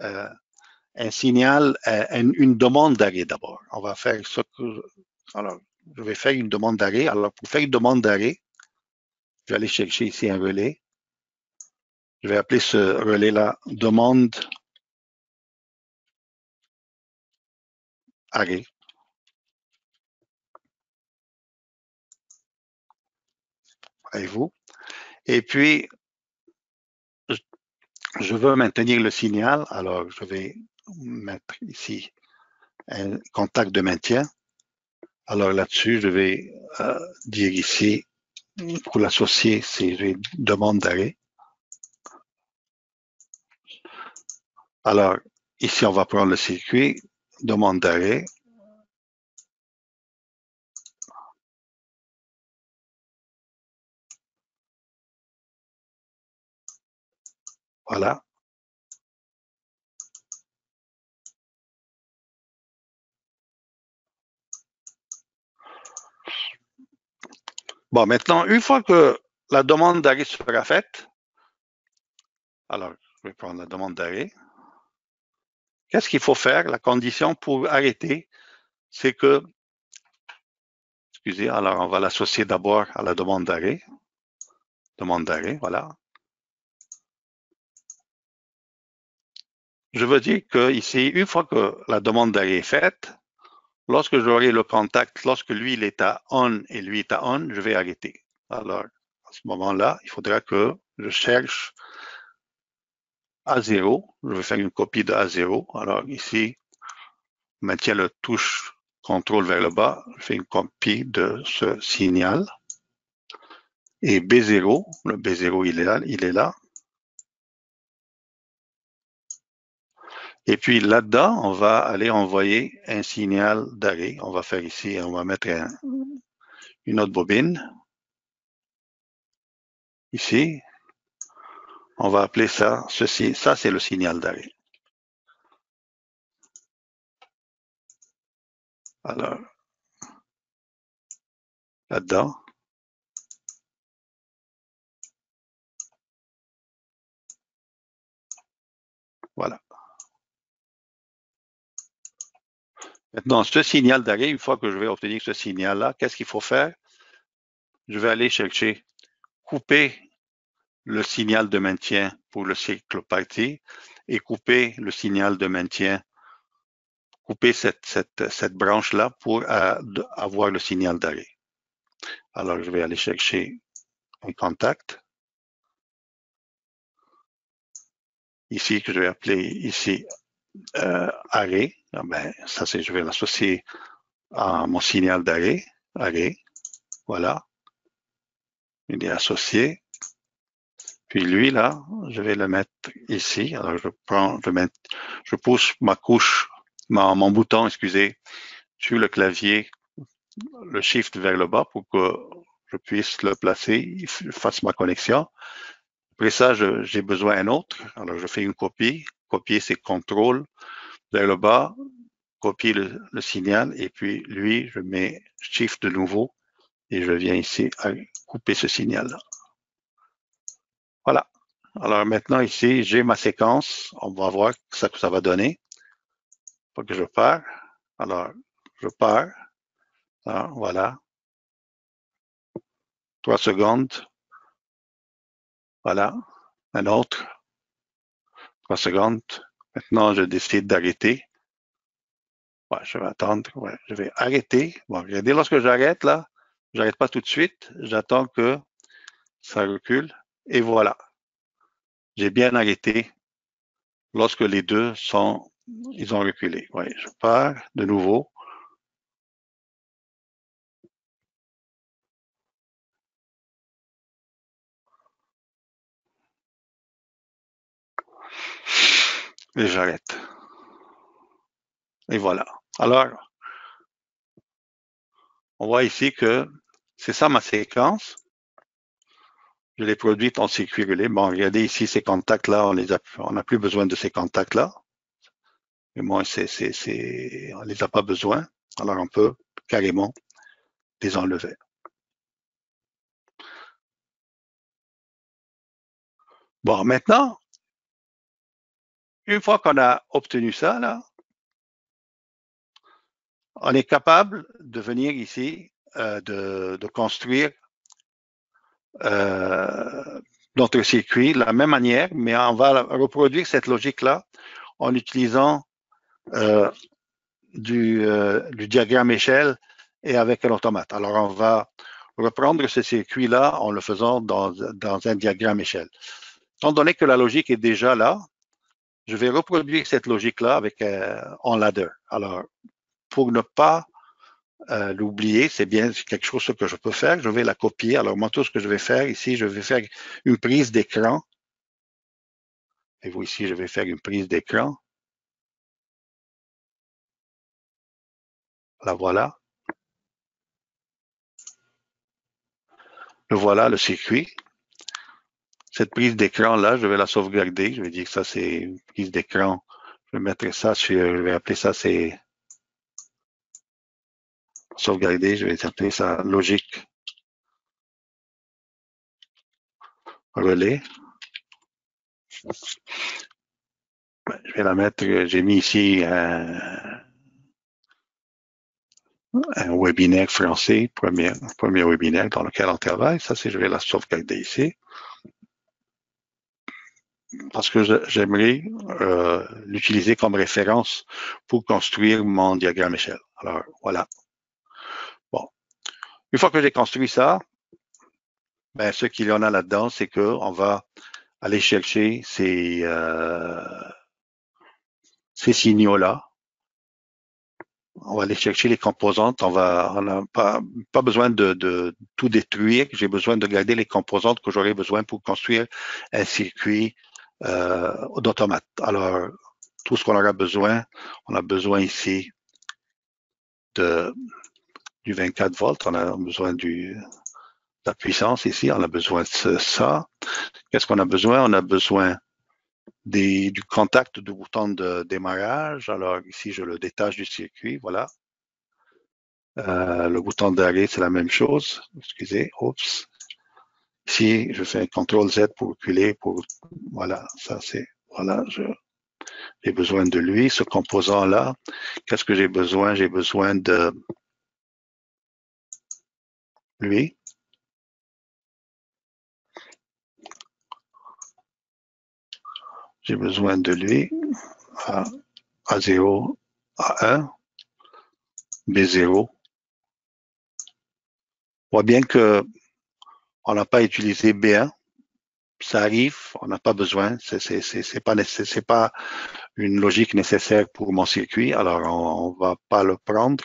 un signal, une demande d'arrêt d'abord. On va faire ce que, alors, je vais faire une demande d'arrêt. Alors, pour faire une demande d'arrêt, je vais aller chercher ici un relais. Je vais appeler ce relais-là demande arrêt. Voyez-vous? Et puis, je veux maintenir le signal. Alors, je vais mettre ici un contact de maintien. Alors là-dessus, je vais dire ici, pour l'associer, c'est demande d'arrêt. Alors, ici, on va prendre le circuit, demande d'arrêt. Voilà. Bon, maintenant, une fois que la demande d'arrêt sera faite, alors, je vais prendre la demande d'arrêt. Qu'est-ce qu'il faut faire? La condition pour arrêter, c'est que, excusez, alors on va l'associer d'abord à la demande d'arrêt. Demande d'arrêt, voilà. Je veux dire que ici, une fois que la demande d'arrêt est faite, lorsque j'aurai le contact, lorsque lui il est à on et lui est à on, je vais arrêter. Alors, à ce moment-là, il faudra que je cherche A0. Je vais faire une copie de A0. Alors ici, je maintiens le touche contrôle vers le bas. Je fais une copie de ce signal. Et B0, le B0 il est là. Et puis là-dedans, on va aller envoyer un signal d'arrêt. On va faire ici, on va mettre une autre bobine. Ici, on va appeler ça ceci. Ça, c'est le signal d'arrêt. Alors, là-dedans. Voilà. Maintenant, ce signal d'arrêt, une fois que je vais obtenir ce signal-là, qu'est-ce qu'il faut faire? Je vais aller chercher, couper le signal de maintien pour le cycle parti et couper le signal de maintien, couper cette branche-là pour avoir le signal d'arrêt. Alors, je vais aller chercher un contact. Ici, que je vais appeler ici arrêt. Ça, je vais l'associer à mon signal d'arrêt. Arrêt. Voilà. Il est associé. Puis lui, là, je vais le mettre ici. Alors, je pousse ma couche, mon bouton, excusez, sur le clavier, le shift vers le bas pour que je puisse le placer, fasse ma connexion. Après ça, j'ai besoin d'un autre. Alors, je fais une copie. Copier, c'est contrôle vers le bas, copier le signal, et puis lui, je mets Shift de nouveau, et je viens ici à couper ce signal-là. Voilà. Alors maintenant, ici, j'ai ma séquence. On va voir ce que ça va donner. Faut que je pars. Alors, je pars. Alors, voilà. 3 secondes. Voilà. Un autre. 3 secondes. Maintenant, je décide d'arrêter. Ouais, je vais attendre. Ouais, je vais arrêter. Bon, regardez, lorsque j'arrête, là, j'arrête pas tout de suite. J'attends que ça recule. Et voilà. J'ai bien arrêté lorsque les deux ils ont reculé. Ouais, je pars de nouveau. Et j'arrête. Et voilà. Alors, on voit ici que c'est ça ma séquence. Je l'ai produite en circuit relais. Bon, regardez ici, ces contacts-là, on n'a plus besoin de ces contacts-là. Mais moi, on les a pas besoin. Alors, on peut carrément les enlever. Bon, maintenant, une fois qu'on a obtenu ça, là, on est capable de venir ici, de construire notre circuit de la même manière, mais on va reproduire cette logique-là en utilisant du diagramme échelle et avec un automate. Alors, on va reprendre ce circuit-là en le faisant dans un diagramme échelle. Étant donné que la logique est déjà là, je vais reproduire cette logique-là avec en ladder. Alors, pour ne pas l'oublier, c'est bien quelque chose que je peux faire. Je vais la copier. Alors, moi, tout ce que je vais faire ici, je vais faire une prise d'écran. Et vous, ici, je vais faire une prise d'écran. La voilà. Le voilà, le circuit. Cette prise d'écran-là, je vais la sauvegarder. Je vais dire que ça, c'est une prise d'écran. Je vais mettre ça sur, je vais appeler ça, c'est sauvegarder. Je vais appeler ça logique relais. Je vais la mettre, j'ai mis ici un webinaire français, premier webinaire dans lequel on travaille. Ça, c'est, je vais la sauvegarder ici. Parce que j'aimerais l'utiliser comme référence pour construire mon diagramme échelle. Alors, voilà. Bon. Une fois que j'ai construit ça, ben, ce qu'il y en a là-dedans, c'est qu'on va aller chercher ces signaux-là. On va aller chercher les composantes. On n'a pas besoin de tout détruire. J'ai besoin de garder les composantes que j'aurai besoin pour construire un circuit d'automate. Alors, tout ce qu'on aura besoin, on a besoin ici du 24 volts. On a besoin de la puissance ici. On a besoin de ça. Qu'est-ce qu'on a besoin? On a besoin du contact du bouton de démarrage. Alors ici, je le détache du circuit. Voilà. Le bouton d'arrêt, c'est la même chose. Excusez, oups. Ici, je fais un CTRL Z pour reculer. Voilà, ça c'est. Voilà, j'ai besoin de lui, ce composant-là. Qu'est-ce que j'ai besoin? J'ai besoin de lui. J'ai besoin de lui. A0, A1, B0. On voit bien que on n'a pas utilisé B1. Ça arrive, on n'a pas besoin. C'est pas une logique nécessaire pour mon circuit. Alors, on va pas le prendre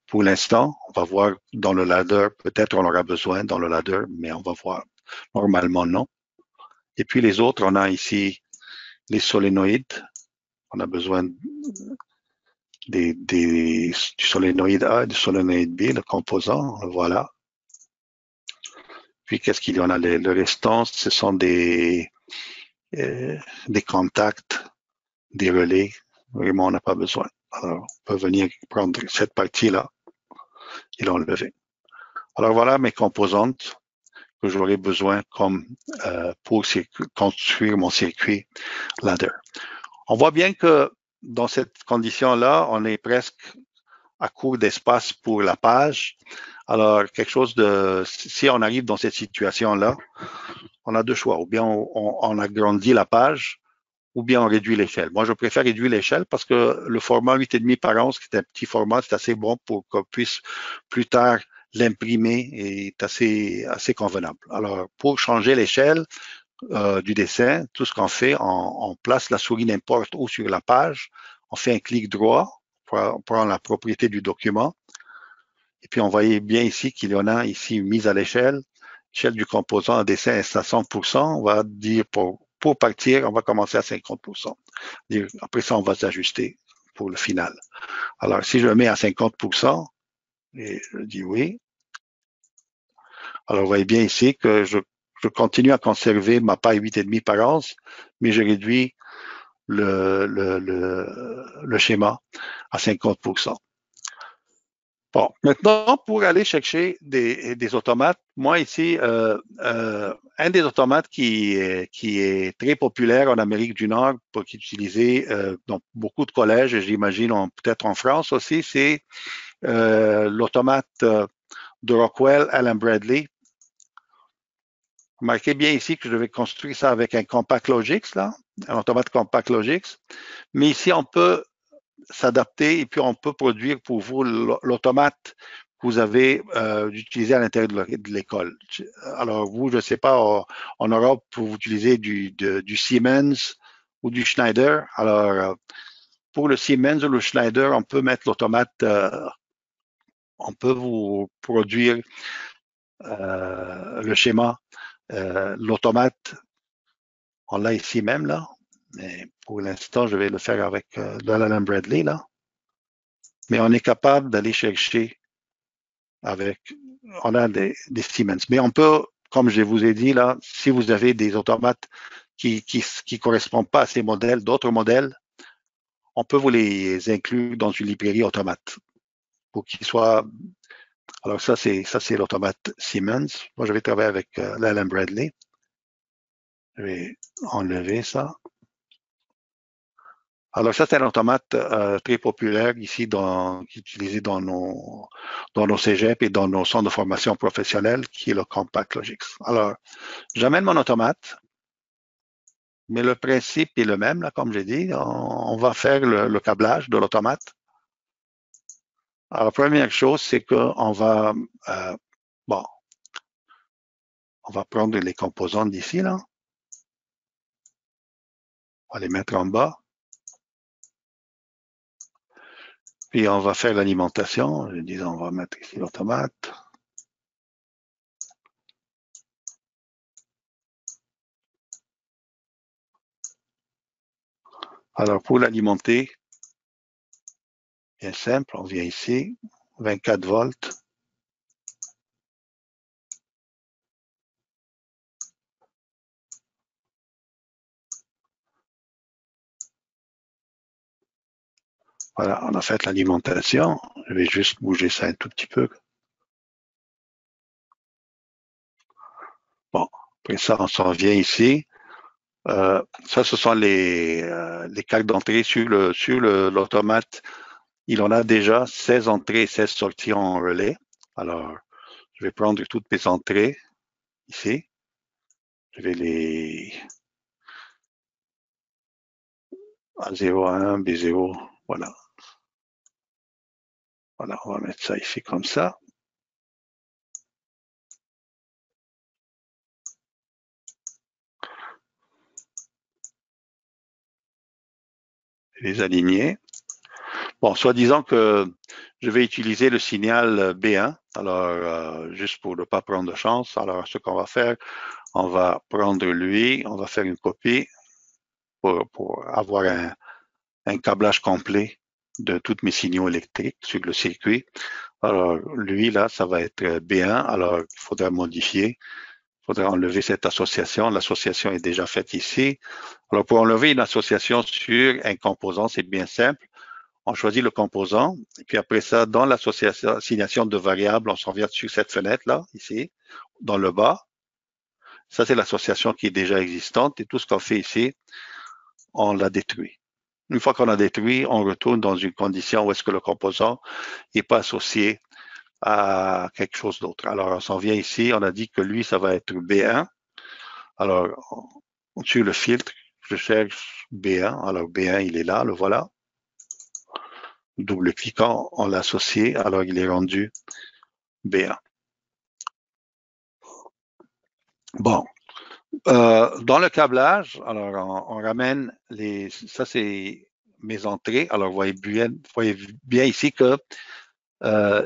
pour l'instant. On va voir dans le ladder. Peut-être on aura besoin dans le ladder, mais on va voir. Normalement, non. Et puis les autres, on a ici les solénoïdes. On a besoin du solénoïde A et du solénoïde B, le composant. Voilà. Puis, qu'est-ce qu'il y en a? Le restant, ce sont des contacts, des relais. Vraiment, on n'a pas besoin. Alors, on peut venir prendre cette partie-là et l'enlever. Alors, voilà mes composantes que j'aurai besoin comme pour construire mon circuit ladder. On voit bien que dans cette condition-là, on est presque à court d'espace pour la page. Alors, si on arrive dans cette situation-là, on a deux choix. Ou bien on agrandit la page, ou bien on réduit l'échelle. Moi, je préfère réduire l'échelle parce que le format 8,5 par 11, qui est un petit format, c'est assez bon pour qu'on puisse plus tard l'imprimer et est assez convenable. Alors, pour changer l'échelle du dessin, tout ce qu'on fait, on place la souris n'importe où sur la page, on fait un clic droit, on prend la propriété du document, et puis on voit bien ici qu'il y en a ici une mise à l'échelle du composant en dessin est à 100%. On va dire pour partir, on va commencer à 50%. Après ça, on va s'ajuster pour le final. Alors, si je le mets à 50%, et je dis oui, alors vous voyez bien ici que je continue à conserver ma paille 8,5 par 11, mais je réduis le schéma à 50%. Bon, maintenant, pour aller chercher des automates, moi ici, un des automates qui est très populaire en Amérique du Nord, qui est utilisé dans beaucoup de collèges, et j'imagine peut-être en France aussi, c'est l'automate de Rockwell Allen Bradley. Remarquez bien ici que je vais construire ça avec un Compact Logix, là, un automate Compact Logix. Mais ici, on peut s'adapter et puis on peut produire pour vous l'automate que vous avez utilisé à l'intérieur de l'école. Alors vous, je ne sais pas, en Europe, vous utilisez du Siemens ou du Schneider. Alors pour le Siemens ou le Schneider, on peut mettre l'automate, on peut vous produire le schéma, l'automate, on l'a ici même là. Mais pour l'instant, je vais le faire avec de l'Allen Bradley là. Mais on est capable d'aller chercher on a des Siemens. Mais on peut, comme je vous ai dit là, si vous avez des automates qui correspondent pas à ces modèles, d'autres modèles, on peut vous les inclure dans une librairie automate pour qu'ils soient. Alors ça c'est l'automate Siemens. Moi je vais travailler avec l'Allen Bradley. Je vais enlever ça. Alors ça, c'est un automate très populaire ici, utilisé dans nos cégeps et dans nos centres de formation professionnelle, qui est le Compact Logix. Alors, j'amène mon automate, mais le principe est le même, là, comme j'ai dit. On va faire le câblage de l'automate. Alors, la première chose, c'est qu'on va, on va prendre les composants d'ici, là. On va les mettre en bas. Puis on va faire l'alimentation. Disons, on va mettre ici l'automate. Alors pour l'alimenter, bien simple, on vient ici, 24 volts. Voilà, on a fait l'alimentation. Je vais juste bouger ça un tout petit peu. Bon, après ça, on s'en vient ici. Ça, ce sont les cartes d'entrée sur l'automate. Il en a déjà 16 entrées et 16 sorties en relais. Alors, je vais prendre toutes mes entrées ici. Je vais les A0, A1, B0, voilà. Voilà, on va mettre ça ici comme ça. Les aligner. Bon, soi-disant que je vais utiliser le signal B1, alors juste pour ne pas prendre de chance. Alors, ce qu'on va faire, on va prendre lui, on va faire une copie pour avoir un câblage complet de tous mes signaux électriques sur le circuit. Alors, lui, là, ça va être B1, alors il faudra modifier. Il faudrait enlever cette association. L'association est déjà faite ici. Alors, pour enlever une association sur un composant, c'est bien simple. On choisit le composant, et puis après ça, dans l'assignation de variables, on s'en vient sur cette fenêtre-là, ici, dans le bas. Ça, c'est l'association qui est déjà existante, et tout ce qu'on fait ici, on la détruit. Une fois qu'on a détruit, on retourne dans une condition où est-ce que le composant n'est pas associé à quelque chose d'autre. Alors, on s'en vient ici, on a dit que lui, ça va être B1. Alors, sur le filtre, je cherche B1. Alors, B1, il est là, le voilà. Double-cliquant, on l'a associé, alors il est rendu B1. Bon, dans le câblage, alors on ramène les, ça c'est mes entrées. Alors voyez bien ici que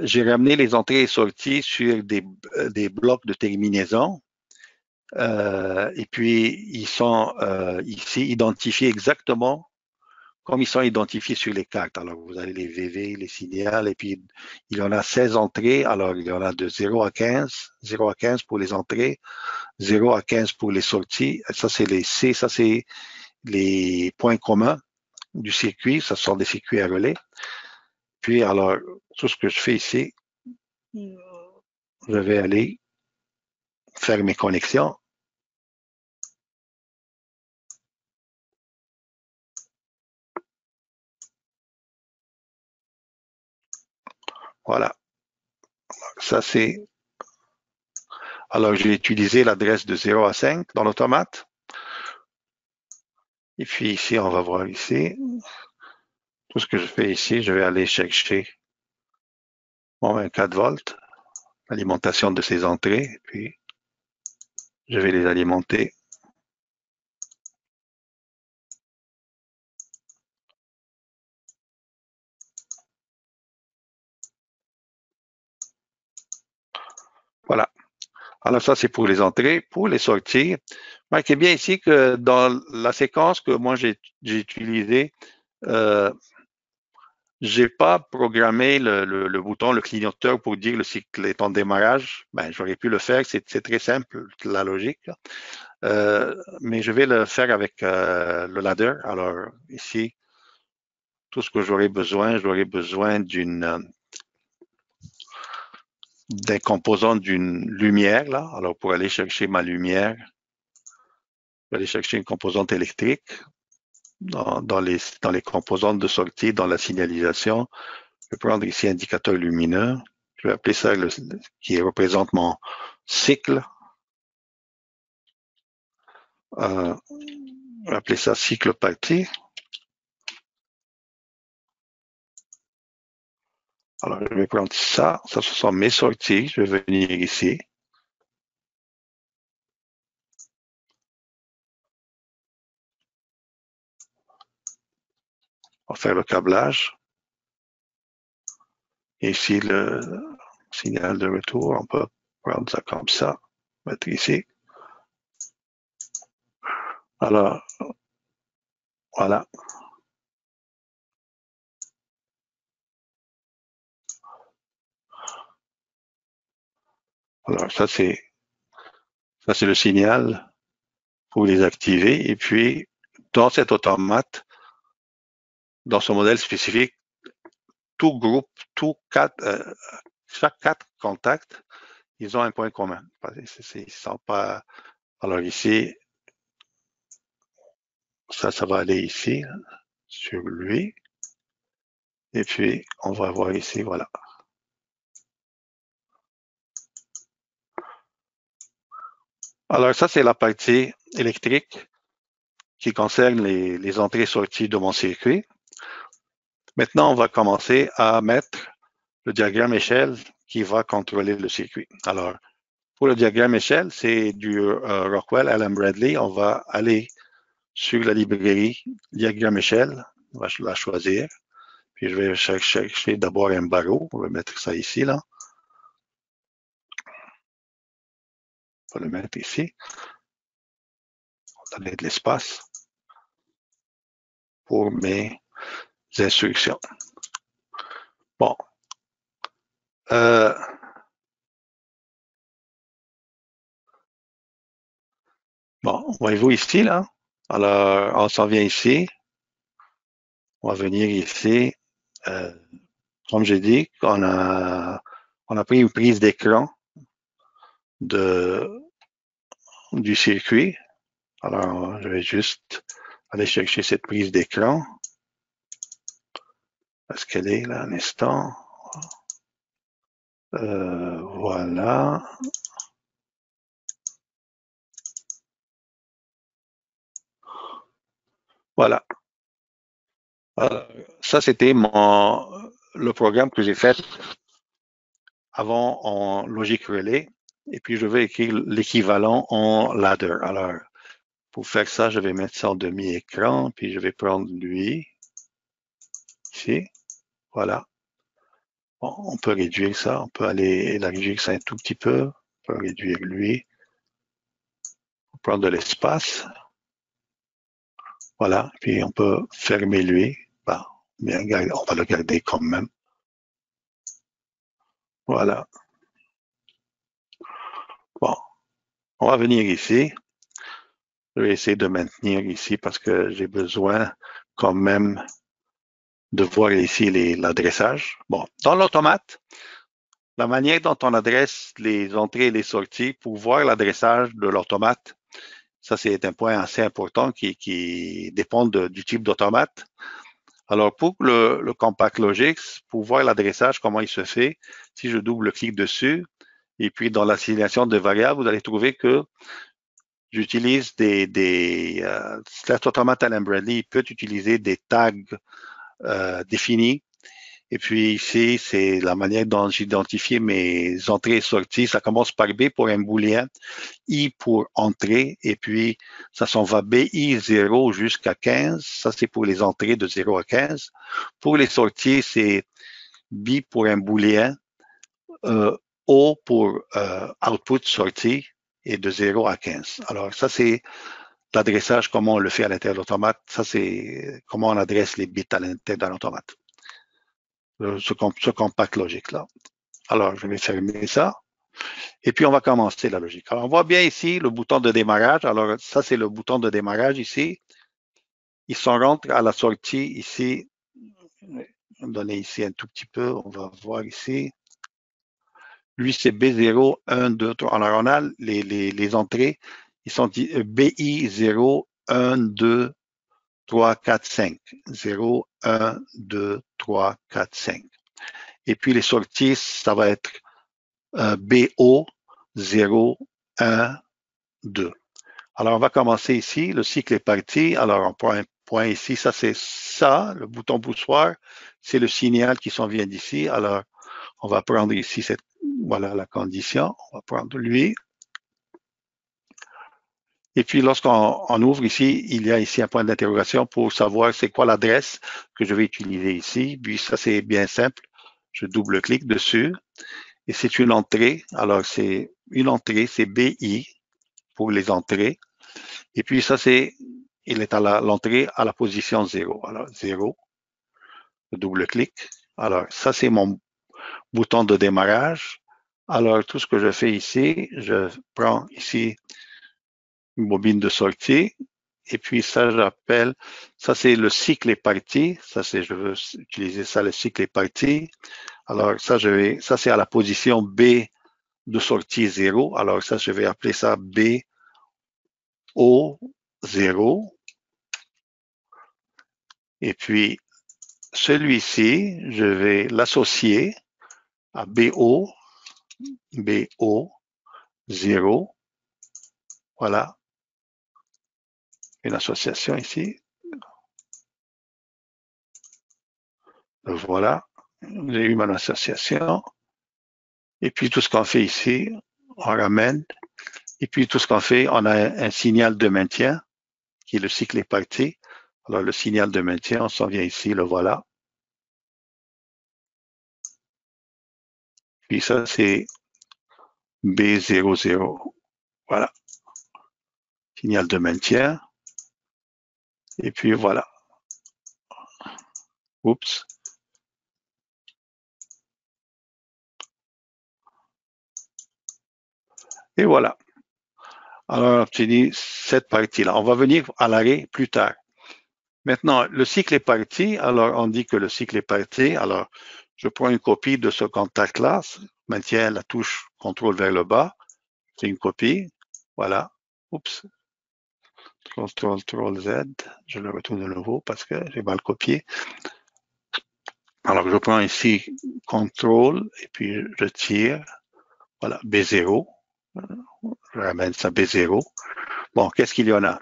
j'ai ramené les entrées et sorties sur des blocs de terminaison. Et puis ils sont ici identifiés exactement comme ils sont identifiés sur les cartes. Alors vous avez les VV, les signals, et puis il y en a 16 entrées. Alors il y en a de 0 à 15, 0 à 15 pour les entrées, 0 à 15 pour les sorties. Ça, c'est les C, ça, c'est les points communs du circuit. Ça sont des circuits à relais. Puis, alors, tout ce que je fais ici, je vais aller faire mes connexions. Voilà. Ça, c'est. Alors, j'ai utilisé l'adresse de 0 à 5 dans l'automate. Et puis ici, on va voir ici. Tout ce que je fais ici, je vais aller chercher mon 24 volts, alimentation de ces entrées, puis je vais les alimenter. Voilà. Alors ça, c'est pour les entrées. Pour les sorties, remarquez bien ici que dans la séquence que moi j'ai utilisée, euh, j'ai pas programmé le bouton, le clignoteur pour dire le cycle est en démarrage. Ben, j'aurais pu le faire, c'est très simple, la logique. Mais je vais le faire avec le ladder. Alors ici, tout ce que j'aurais besoin d'un composant d'une lumière là. Alors pour aller chercher ma lumière, je vais aller chercher une composante électrique dans les composantes de sortie, dans la signalisation. Je vais prendre ici indicateur lumineux. Je vais appeler ça qui représente mon cycle. Je vais appeler ça cycle parti. Alors, je vais prendre ça. Ça, ce sont mes sorties. Je vais venir ici. On va faire le câblage. Et ici, le signal de retour, on peut prendre ça comme ça. Mettre ici. Alors, voilà. Alors, ça, c'est le signal pour les activer. Et puis, dans cet automate, dans ce modèle spécifique, tout groupe, chaque 4 contacts, ils ont un point commun. Ils sont pas. Alors ici, ça va aller ici, sur lui. Et puis, on va voir ici, voilà. Alors ça, c'est la partie électrique qui concerne les entrées-sorties de mon circuit. Maintenant, on va commencer à mettre le diagramme échelle qui va contrôler le circuit. Alors, pour le diagramme échelle, c'est du Rockwell Allen Bradley. On va aller sur la librairie diagramme échelle. On va la choisir. Puis je vais chercher d'abord un barreau. On va mettre ça ici, là. On va le mettre ici. On va donner de l'espace pour mes instructions. Bon. Euh, voyez-vous ici, là? Alors, on s'en vient ici. On va venir ici. Euh, Comme j'ai dit, on a pris une prise d'écran de, du circuit. Alors, je vais juste aller chercher cette prise d'écran. Est-ce qu'elle est là, un instant? Voilà. Voilà. Alors, ça, c'était le programme que j'ai fait avant en logique relais. Et puis, je vais écrire l'équivalent en ladder. Alors, pour faire ça, je vais mettre ça en demi-écran, puis je vais prendre lui, ici. Voilà. Bon, on peut réduire ça, on peut aller élargir ça un tout petit peu. On peut réduire lui, prendre de l'espace. Voilà, puis on peut fermer lui. Bon, bien, on va le garder quand même. Voilà. Bon, on va venir ici. Je vais essayer de maintenir ici parce que j'ai besoin quand même de voir ici l'adressage. Bon, dans l'automate, la manière dont on adresse les entrées et les sorties pour voir l'adressage de l'automate, ça c'est un point assez important qui dépend du type d'automate. Alors pour le Compact Logix, pour voir l'adressage, comment il se fait, si je double-clique dessus, et puis dans l'assignation de variables, vous allez trouver que j'utilise cet automate Allen Bradley peut utiliser des tags définis. Et puis ici, c'est la manière dont j'identifie mes entrées et sorties. Ça commence par B pour un booléen, I pour entrée, et puis ça s'en va BI 0 jusqu'à 15. Ça, c'est pour les entrées de 0 à 15. Pour les sorties, c'est B pour un booléen, O pour output sortie, et de 0 à 15. Alors ça, c'est l'adressage, comment on le fait à l'intérieur de l'automate. Ça, c'est comment on adresse les bits à l'intérieur de l'automate. Ce compact logique-là. Alors, je vais fermer ça. Et puis, on va commencer la logique. Alors, on voit bien ici le bouton de démarrage. Alors, ça, c'est le bouton de démarrage ici. Ils sont rentrés à la sortie ici. On va donner ici un tout petit peu. On va voir ici. Lui, c'est B0, 1, 2, 3. Alors, on a les entrées. Ils sont BI 0, 1, 2, 3, 4, 5. 0, 1, 2, 3, 4, 5. Et puis, les sorties, ça va être BO 0, 1, 2. Alors, on va commencer ici. Le cycle est parti. Alors, on prend un point ici. Ça, c'est ça, le bouton poussoir. C'est le signal qui s'en vient d'ici. Alors, on va prendre ici voilà la condition. On va prendre lui. Et puis, lorsqu'on ouvre ici, il y a ici un point d'interrogation pour savoir c'est quoi l'adresse que je vais utiliser ici. Puis, ça, c'est bien simple. Je double-clique dessus. Et c'est une entrée. Alors, c'est une entrée, c'est BI pour les entrées. Et puis, ça, il est à l'entrée à la position 0. Alors, 0, double-clic. Alors, ça, c'est mon bouton de démarrage. Alors, tout ce que je fais ici, je prends ici une bobine de sortie. Et puis, ça, ça, c'est le cycle est parti. Ça, je veux utiliser ça, le cycle est parti. Alors, ça, ça, c'est à la position B de sortie 0. Alors, ça, je vais appeler ça B O 0. Et puis, celui-ci, je vais l'associer à BO 0. Voilà, une association ici. Voilà, j'ai eu mon association. Et puis, tout ce qu'on fait ici, on ramène. Et puis, tout ce qu'on fait, on a un signal de maintien, qui est le cycle est parti. Alors, le signal de maintien, on s'en vient ici, le voilà. Puis ça, c'est B00. Voilà. Signal de maintien. Et puis voilà. Oups. Et voilà. Alors, on a obtenu cette partie-là. On va venir à l'arrêt plus tard. Maintenant, le cycle est parti. Alors, on dit que le cycle est parti. Alors, je prends une copie de ce contact-là, maintiens la touche contrôle vers le bas. C'est une copie. Voilà. Oups. Ctrl Z. Je le retourne de nouveau parce que j'ai mal copié. Alors, je prends ici contrôle et puis je tire. Voilà, B0. Je ramène ça B0. Bon, qu'est-ce qu'il y en a?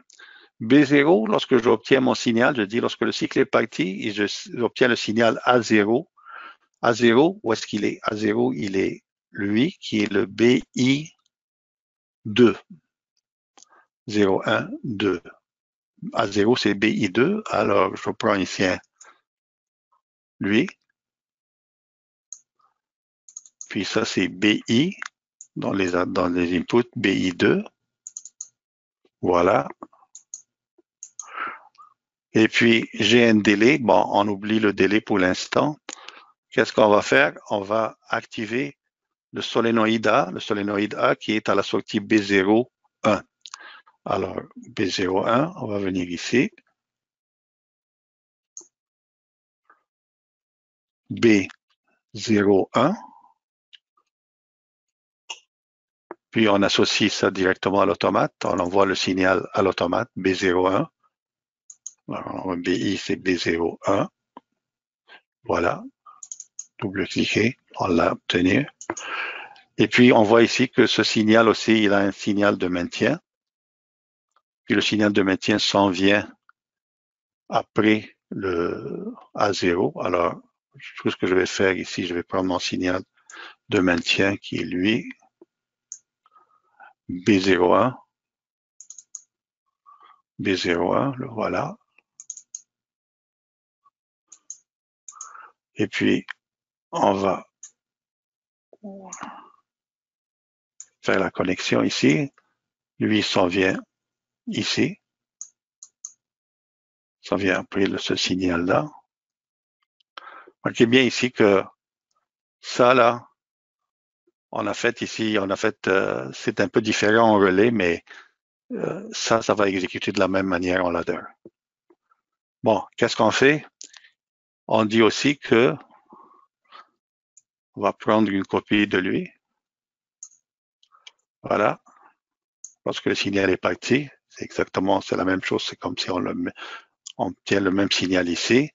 B0, lorsque j'obtiens mon signal, je dis lorsque le cycle est parti et j'obtiens le signal A0. A0, où est-ce qu'il est? A0, il est lui qui est le BI2. 0, 1, 2. A0, c'est BI2. Alors, je prends ici lui. Puis ça, c'est BI dans les inputs, BI2. Voilà. Et puis, j'ai un délai. Bon, on oublie le délai pour l'instant. Qu'est-ce qu'on va faire? On va activer le solénoïde A qui est à la sortie B0, 1. Alors, B0, 1, on va venir ici. B0, 1. Puis, on associe ça directement à l'automate. On envoie le signal à l'automate, B0, 1. Alors, BI, c'est B0, 1. Voilà. Double-cliquer, on l'a obtenu. Et puis, on voit ici que ce signal aussi, il a un signal de maintien. Puis, le signal de maintien s'en vient après le A0. Alors, tout ce que je vais faire ici, je vais prendre mon signal de maintien qui est lui, B01. B01, le voilà. Et puis, on va faire la connexion ici. Lui s'en vient ici. S'en vient après ce signal-là. Remarquez bien ici que ça, là, on a fait ici, c'est un peu différent en relais, mais ça va exécuter de la même manière en ladder. Bon, qu'est-ce qu'on fait? On dit aussi que on va prendre une copie de lui. Voilà. Lorsque le signal est parti, c'est la même chose. C'est comme si on tient le même signal ici.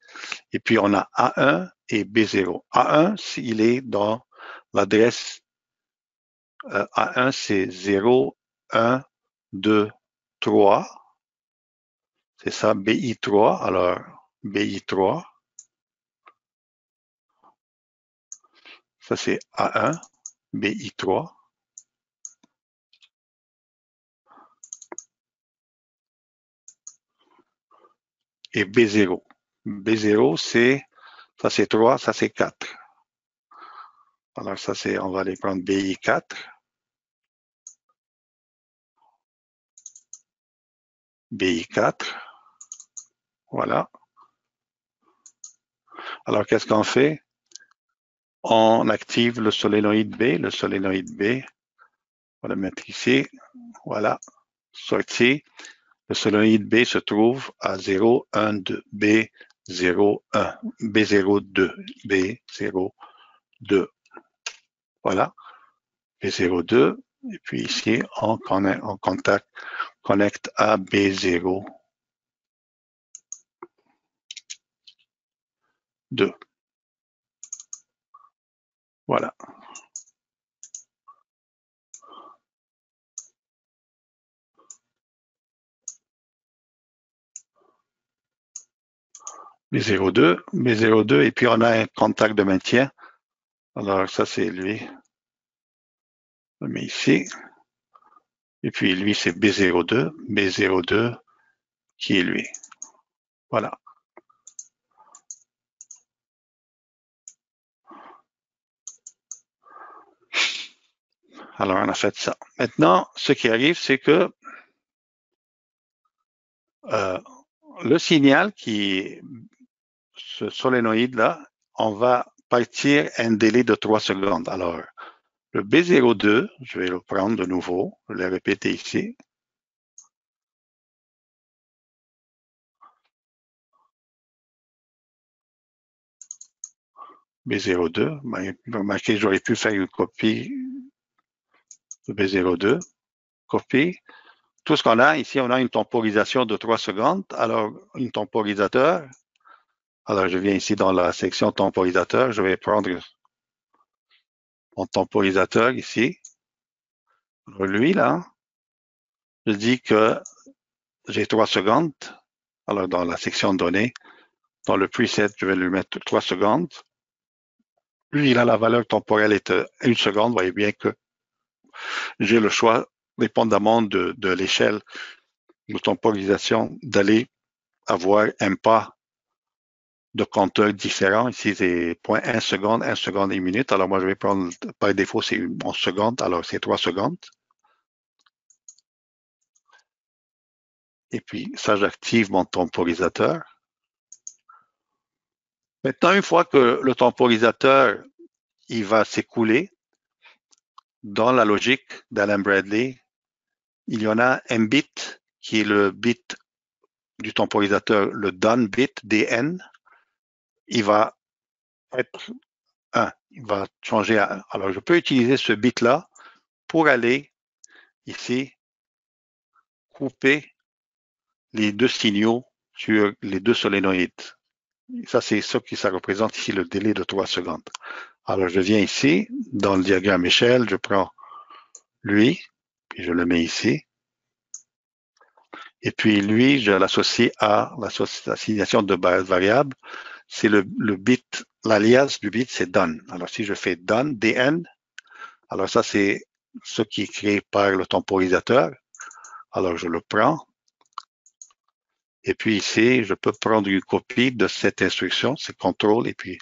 Et puis, on a A1 et B0. A1, il est dans l'adresse A1, c'est 0, 1, 2, 3. C'est ça, BI3. Alors, BI3. Ça, c'est A1, BI3. Et B0. B0, ça c'est 3, ça c'est 4. Alors ça c'est, on va aller prendre BI4. BI4. Voilà. Alors qu'est-ce qu'on fait? On active le solénoïde B. Le solénoïde B, on va le mettre ici. Voilà. Sorti. Le solénoïde B se trouve à 0, 1, 2. B0, 1. B0, 2. B0, 2. Voilà. B0, 2. Et puis ici, on connecte à B0, 2. Voilà. B02, B02, et puis on a un contact de maintien. Alors ça c'est lui. On le met ici. Et puis lui c'est B02, B02 qui est lui. Voilà. Alors on a fait ça. Maintenant, ce qui arrive, c'est que le signal ce solénoïde-là, on va partir un délai de 3 secondes. Alors, le B02, je vais le prendre de nouveau, je vais le répéter ici. B02. Remarquez, j'aurais pu faire une copie de B02. Copie. Tout ce qu'on a ici, on a une temporisation de 3 secondes. Alors, un temporisateur. Alors, je viens ici dans la section temporisateur. Je vais prendre mon temporisateur ici. Alors, lui, là, je dis que j'ai 3 secondes. Alors, dans la section données, dans le preset, je vais lui mettre 3 secondes. Lui, il a la valeur temporelle est 1 seconde. Vous voyez bien que j'ai le choix, dépendamment de l'échelle de temporisation, d'aller avoir un pas de compteur différent. Ici, c'est 0.1 seconde, 1 seconde et 1 minute. Alors, moi, je vais prendre, par défaut, c'est 11 secondes. Alors, c'est 3 secondes. Et puis, ça, j'active mon temporisateur. Maintenant, une fois que le temporisateur, il va s'écouler, dans la logique d'Alan Bradley, il y en a un bit qui est le bit du temporisateur, le done bit, DN. Il va être 1. Il va changer à 1. Alors, je peux utiliser ce bit-là pour aller ici couper les deux signaux sur les deux solénoïdes. Ça, c'est ça qui ça représente ici le délai de 3 secondes. Alors, je viens ici, dans le diagramme échelle, je prends lui, puis je le mets ici. Et puis, lui, je l'associe à l'assignation de base variable. C'est le bit, l'alias du bit, c'est done. Alors, si je fais done, dn, alors ça, c'est ce qui est créé par le temporisateur. Alors, je le prends. Et puis ici, je peux prendre une copie de cette instruction, c'est contrôle, et puis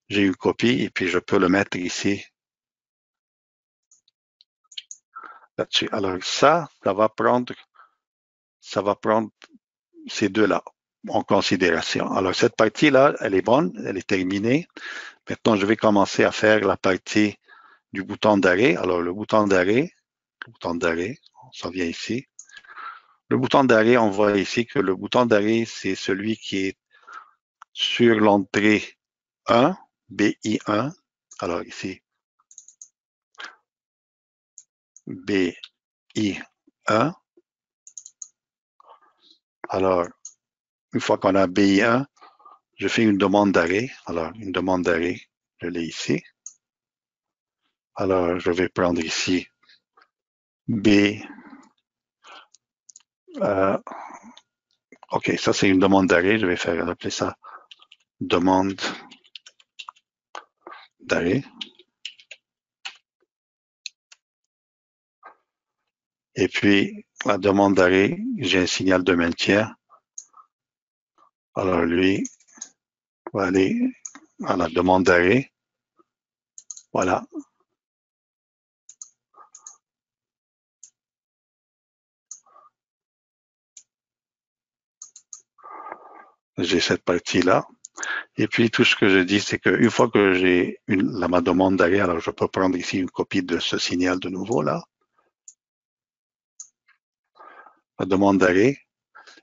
j'ai une copie, et puis je peux le mettre ici, là-dessus. Alors ça va prendre ces deux-là en considération. Alors cette partie-là, elle est bonne, elle est terminée. Maintenant, je vais commencer à faire la partie du bouton d'arrêt. Alors le bouton d'arrêt, on s'en vient ici. Le bouton d'arrêt, on voit ici que le bouton d'arrêt, c'est celui qui est sur l'entrée 1, BI1. Alors ici, BI1. Alors, une fois qu'on a BI1, je fais une demande d'arrêt. Alors, une demande d'arrêt, je l'ai ici. Alors, je vais prendre ici B. OK, ça c'est une demande d'arrêt. Je vais faire appeler ça demande d'arrêt. Et puis, la demande d'arrêt, j'ai un signal de maintien. Alors, lui va aller à la demande d'arrêt. Voilà. J'ai cette partie-là. Et puis, tout ce que je dis, c'est qu'une fois que j'ai ma demande d'arrêt, alors je peux prendre ici une copie de ce signal de nouveau, là. La demande d'arrêt.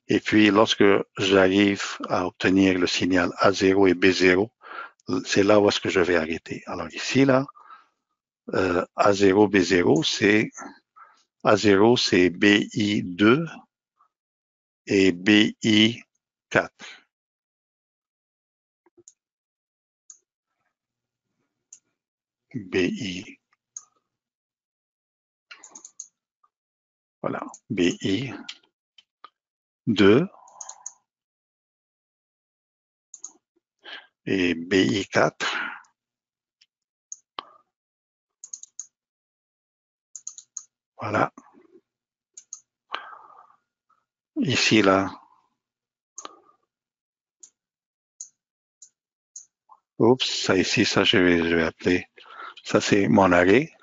Et puis, lorsque j'arrive à obtenir le signal A0 et B0, c'est là où est-ce que je vais arrêter. Alors ici, là, A0, B0, c'est A0, c'est BI2 et BI4. BI. Voilà, BI2 et BI4. Voilà. Ici, là. Oups, ça ici, ça je vais appeler. Ça, c'est mon arrêt.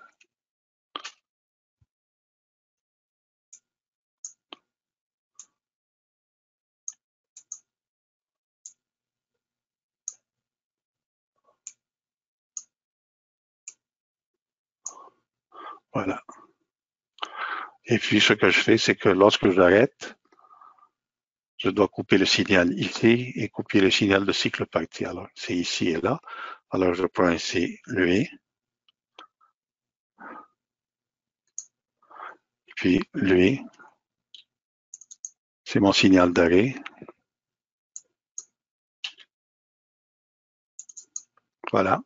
Voilà. Et puis, ce que je fais, c'est que lorsque j'arrête, je dois couper le signal ici et couper le signal de cycle parti. Alors, c'est ici et là. Alors, je prends ici lui, puis lui, c'est mon signal d'arrêt. Voilà.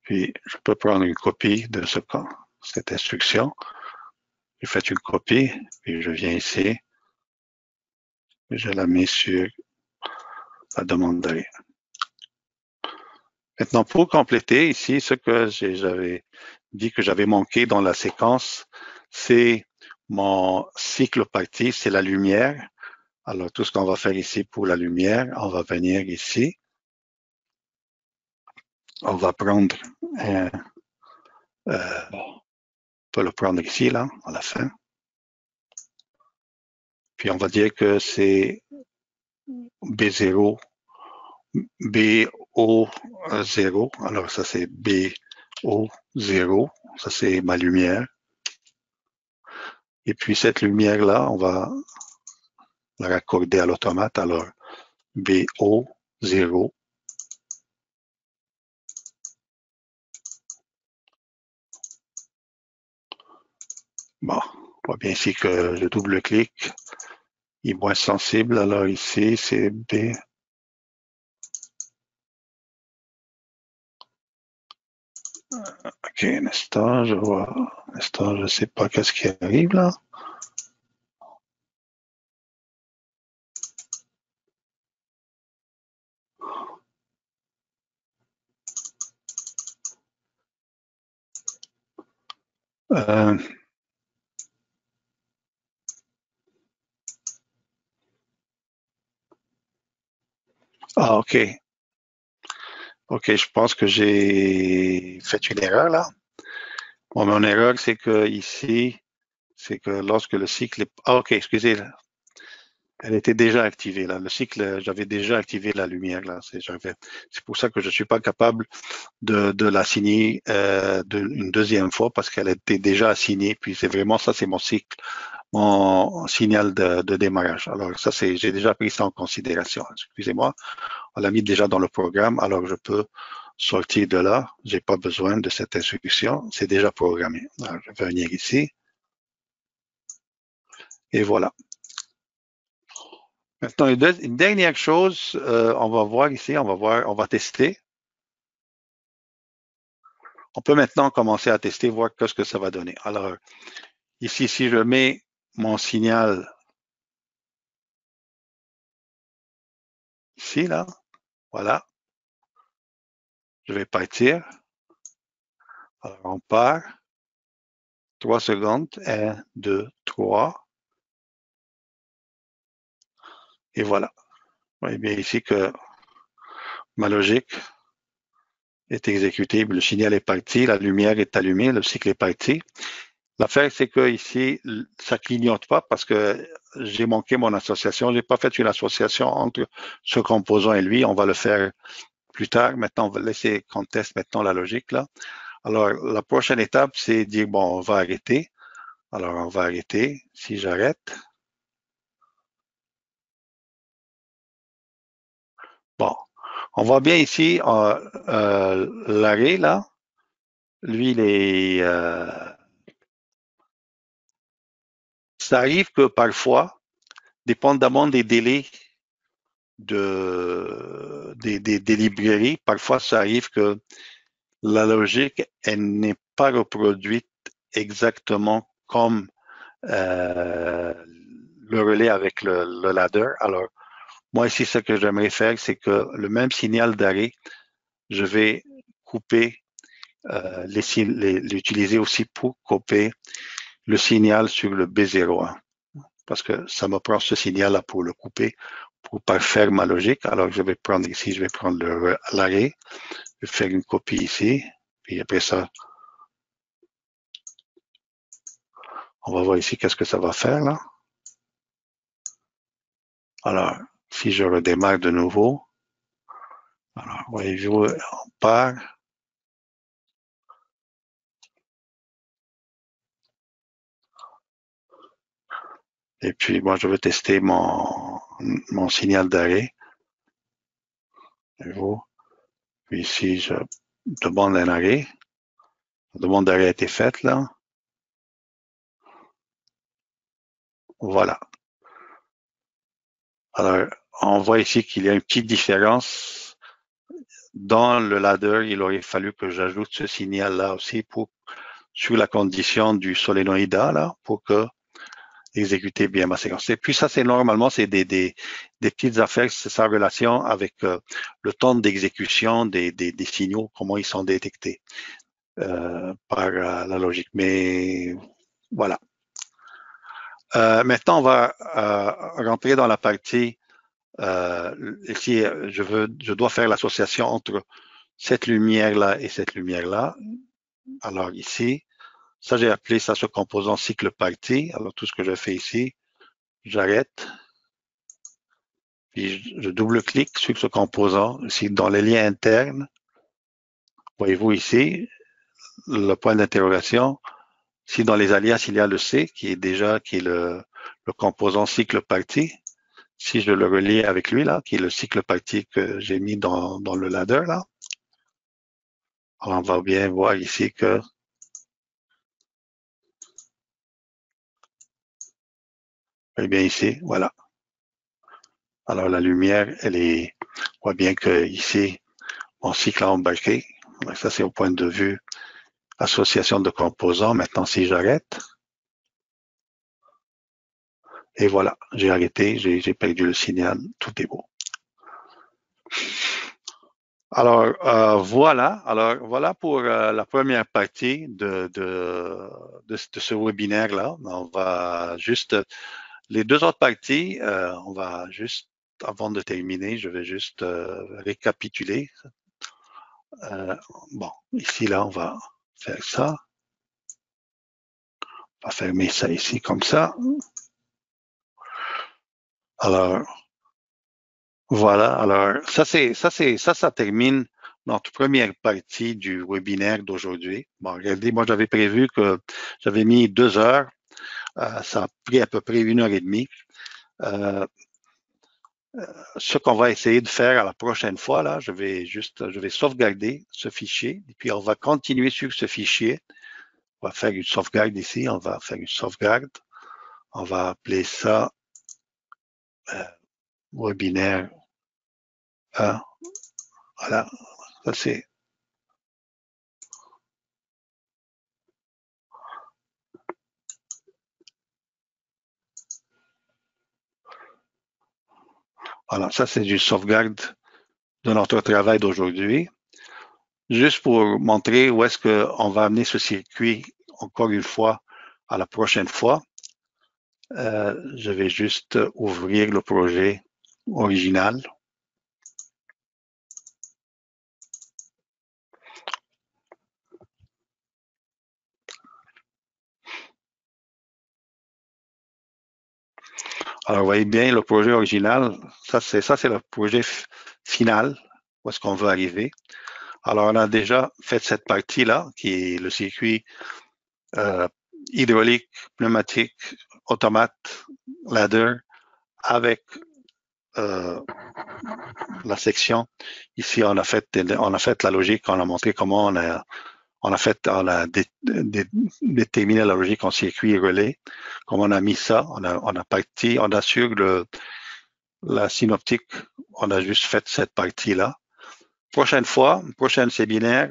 Puis, je peux prendre une copie de cette instruction. Je fais une copie, puis je viens ici, et je la mets sur la demande d'arrêt. Maintenant, pour compléter ici, ce que j'avais dit que j'avais manqué dans la séquence, c'est mon cycle parti, c'est la lumière. Alors, tout ce qu'on va faire ici pour la lumière, on va venir ici. On va prendre on peut le prendre ici, là, à la fin. Puis, on va dire que c'est B0, BO0. Alors, ça, c'est BO0. Ça, c'est ma lumière. Et puis, cette lumière-là, on va la raccorder à l'automate. Alors, BO0. Bon, on voit bien ici que je double-clique. Il est moins sensible. Alors, ici, c'est B. OK, un instant, je vois. Un instant, je ne sais pas qu'est-ce qui arrive là. Euh, ah, OK. OK, je pense que j'ai fait une erreur là. Bon, mon erreur, c'est que ici, c'est que lorsque le cycle est... Ah, OK, excusez, elle était déjà activée là. Le cycle, j'avais déjà activé la lumière là. C'est pour ça que je suis pas capable de l'assigner une deuxième fois parce qu'elle était déjà assignée. Puis c'est vraiment ça, c'est mon cycle, mon signal de démarrage. Alors ça, j'ai déjà pris ça en considération. Excusez-moi, on l'a mis déjà dans le programme. Alors je peux sortir de là. J'ai pas besoin de cette instruction. C'est déjà programmé. Alors, je vais venir ici et voilà. Maintenant, une dernière chose, on va voir ici, on va tester. On peut maintenant commencer à tester, voir ce que ça va donner. Alors, ici, si je mets mon signal ici, là, voilà, je vais partir. Alors, on part. 3 secondes. 1, 2, 3. Et voilà. Vous voyez bien ici que ma logique est exécutée. Le signal est parti, la lumière est allumée, le cycle est parti. L'affaire, c'est que ici, ça clignote pas parce que j'ai manqué mon association. J'ai pas fait une association entre ce composant et lui. On va le faire plus tard. Maintenant, on va laisser qu'on teste maintenant la logique là. Alors, la prochaine étape, c'est dire bon, on va arrêter. Alors, on va arrêter. Si j'arrête, bon, on voit bien ici l'arrêt là. Lui, ça arrive que parfois, dépendamment des délais des librairies, parfois ça arrive que la logique, elle n'est pas reproduite exactement comme le relais avec le ladder. Alors, moi ici, ce que j'aimerais faire, c'est que le même signal d'arrêt, je vais couper, l'utiliser aussi pour couper le signal sur le B01. Parce que ça me prend ce signal-là pour le couper, pour parfaire ma logique. Alors, je vais prendre ici, je vais prendre l'arrêt, je vais faire une copie ici, puis après ça, on va voir ici qu'est-ce que ça va faire là. Alors, si je redémarre de nouveau, alors, voyez-vous, on part. Et puis, moi, je vais tester mon signal d'arrêt. Voyez-vous. Puis ici, je demande un arrêt. La demande d'arrêt a été faite, là. Voilà. Alors, on voit ici qu'il y a une petite différence. Dans le ladder, il aurait fallu que j'ajoute ce signal-là aussi pour, sur la condition du solénoïde A, là, pour que exécuter bien ma séquence. Et puis ça, c'est normalement, c'est des petites affaires, c'est sa relation avec le temps d'exécution des signaux, comment ils sont détectés par la logique. Mais voilà. Maintenant, on va rentrer dans la partie. Ici, je dois faire l'association entre cette lumière-là et cette lumière-là. Alors ici, ça, j'ai appelé ça ce composant cycle partie. Alors tout ce que je fais ici, j'arrête. Puis je double-clique sur ce composant. Ici, dans les liens internes, voyez-vous ici, le point d'interrogation. Si dans les alias, il y a le C qui est le composant cycle partie. Si je le relie avec lui, là, qui est le cycle partie que j'ai mis dans le ladder, là, on va bien voir ici que, eh bien ici, voilà. Alors la lumière, on voit bien que ici, mon cycle a embarqué. Ça, c'est au point de vue association de composants. Maintenant, si j'arrête, et voilà, j'ai arrêté, j'ai perdu le signal, tout est beau. Alors voilà pour la première partie de ce webinaire-là. On va juste, les deux autres parties, on va juste, avant de terminer, je vais juste récapituler. Bon, ici, là, on va faire ça. On va fermer ça ici comme ça. Alors, voilà, alors ça termine notre première partie du webinaire d'aujourd'hui. Bon, regardez, moi j'avais prévu que j'avais mis 2 heures, ça a pris à peu près 1 heure et demie. Ce qu'on va essayer de faire à la prochaine fois, là, je vais sauvegarder ce fichier, et puis on va continuer sur ce fichier. On va faire une sauvegarde ici, on va faire une sauvegarde. On va appeler ça euh, webinaire 1. Voilà, ça c'est. Voilà, ça c'est du sauvegarde de notre travail d'aujourd'hui. Juste pour montrer où est-ce qu'on va amener ce circuit encore une fois à la prochaine fois. Je vais juste ouvrir le projet original. Alors, vous voyez bien le projet original. Ça, c'est le projet final, où est-ce qu'on veut arriver. Alors, on a déjà fait cette partie-là, qui est le circuit hydraulique, pneumatique, automate, ladder, avec la section. Ici, on a fait la logique, on a montré comment on a déterminé la logique en circuit relais, comment on a mis ça, on a sur la synoptique, on a juste fait cette partie-là. Prochaine fois, prochaine séminaire,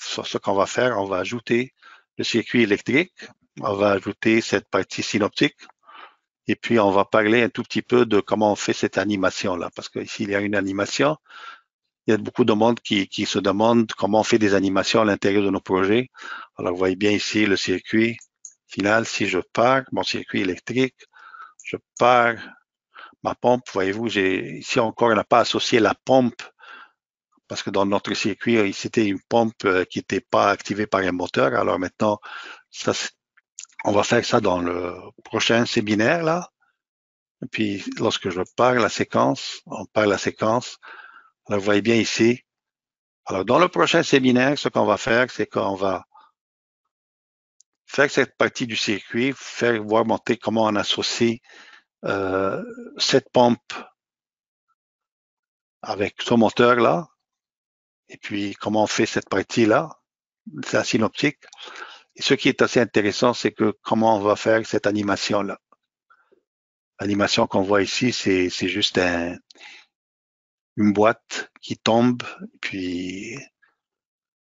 ce qu'on va faire, on va ajouter le circuit électrique, on va ajouter cette partie synoptique, et puis on va parler un tout petit peu de comment on fait cette animation-là, parce qu'ici, il y a une animation. Il y a beaucoup de monde qui se demande comment on fait des animations à l'intérieur de nos projets. Alors, vous voyez bien ici le circuit final. Si je pars, mon circuit électrique, je pars ma pompe. Voyez-vous, ici encore, on n'a pas associé la pompe parce que dans notre circuit, c'était une pompe qui n'était pas activée par un moteur. Alors maintenant, ça, on va faire ça dans le prochain séminaire, là. Et puis, lorsque je pars la séquence, on part la séquence. Alors, vous voyez bien ici. Alors, dans le prochain séminaire, ce qu'on va faire, c'est qu'on va faire cette partie du circuit, voir monter comment on associe cette pompe avec ce moteur-là. et puis comment on fait cette partie-là, c'est la synoptique. Et ce qui est assez intéressant, c'est que comment on va faire cette animation-là. L'animation qu'on voit ici, c'est juste une boîte qui tombe, puis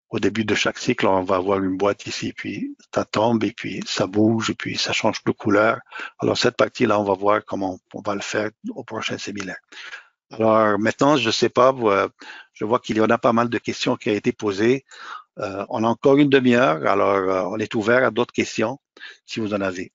au début de chaque cycle, on va avoir une boîte ici, puis ça tombe, et puis ça bouge, et puis ça change de couleur. Alors cette partie-là, on va voir comment on va le faire au prochain séminaire. Alors maintenant, je sais pas, je vois qu'il y en a pas mal de questions qui ont été posées. On a encore une demi-heure, alors on est ouvert à d'autres questions si vous en avez.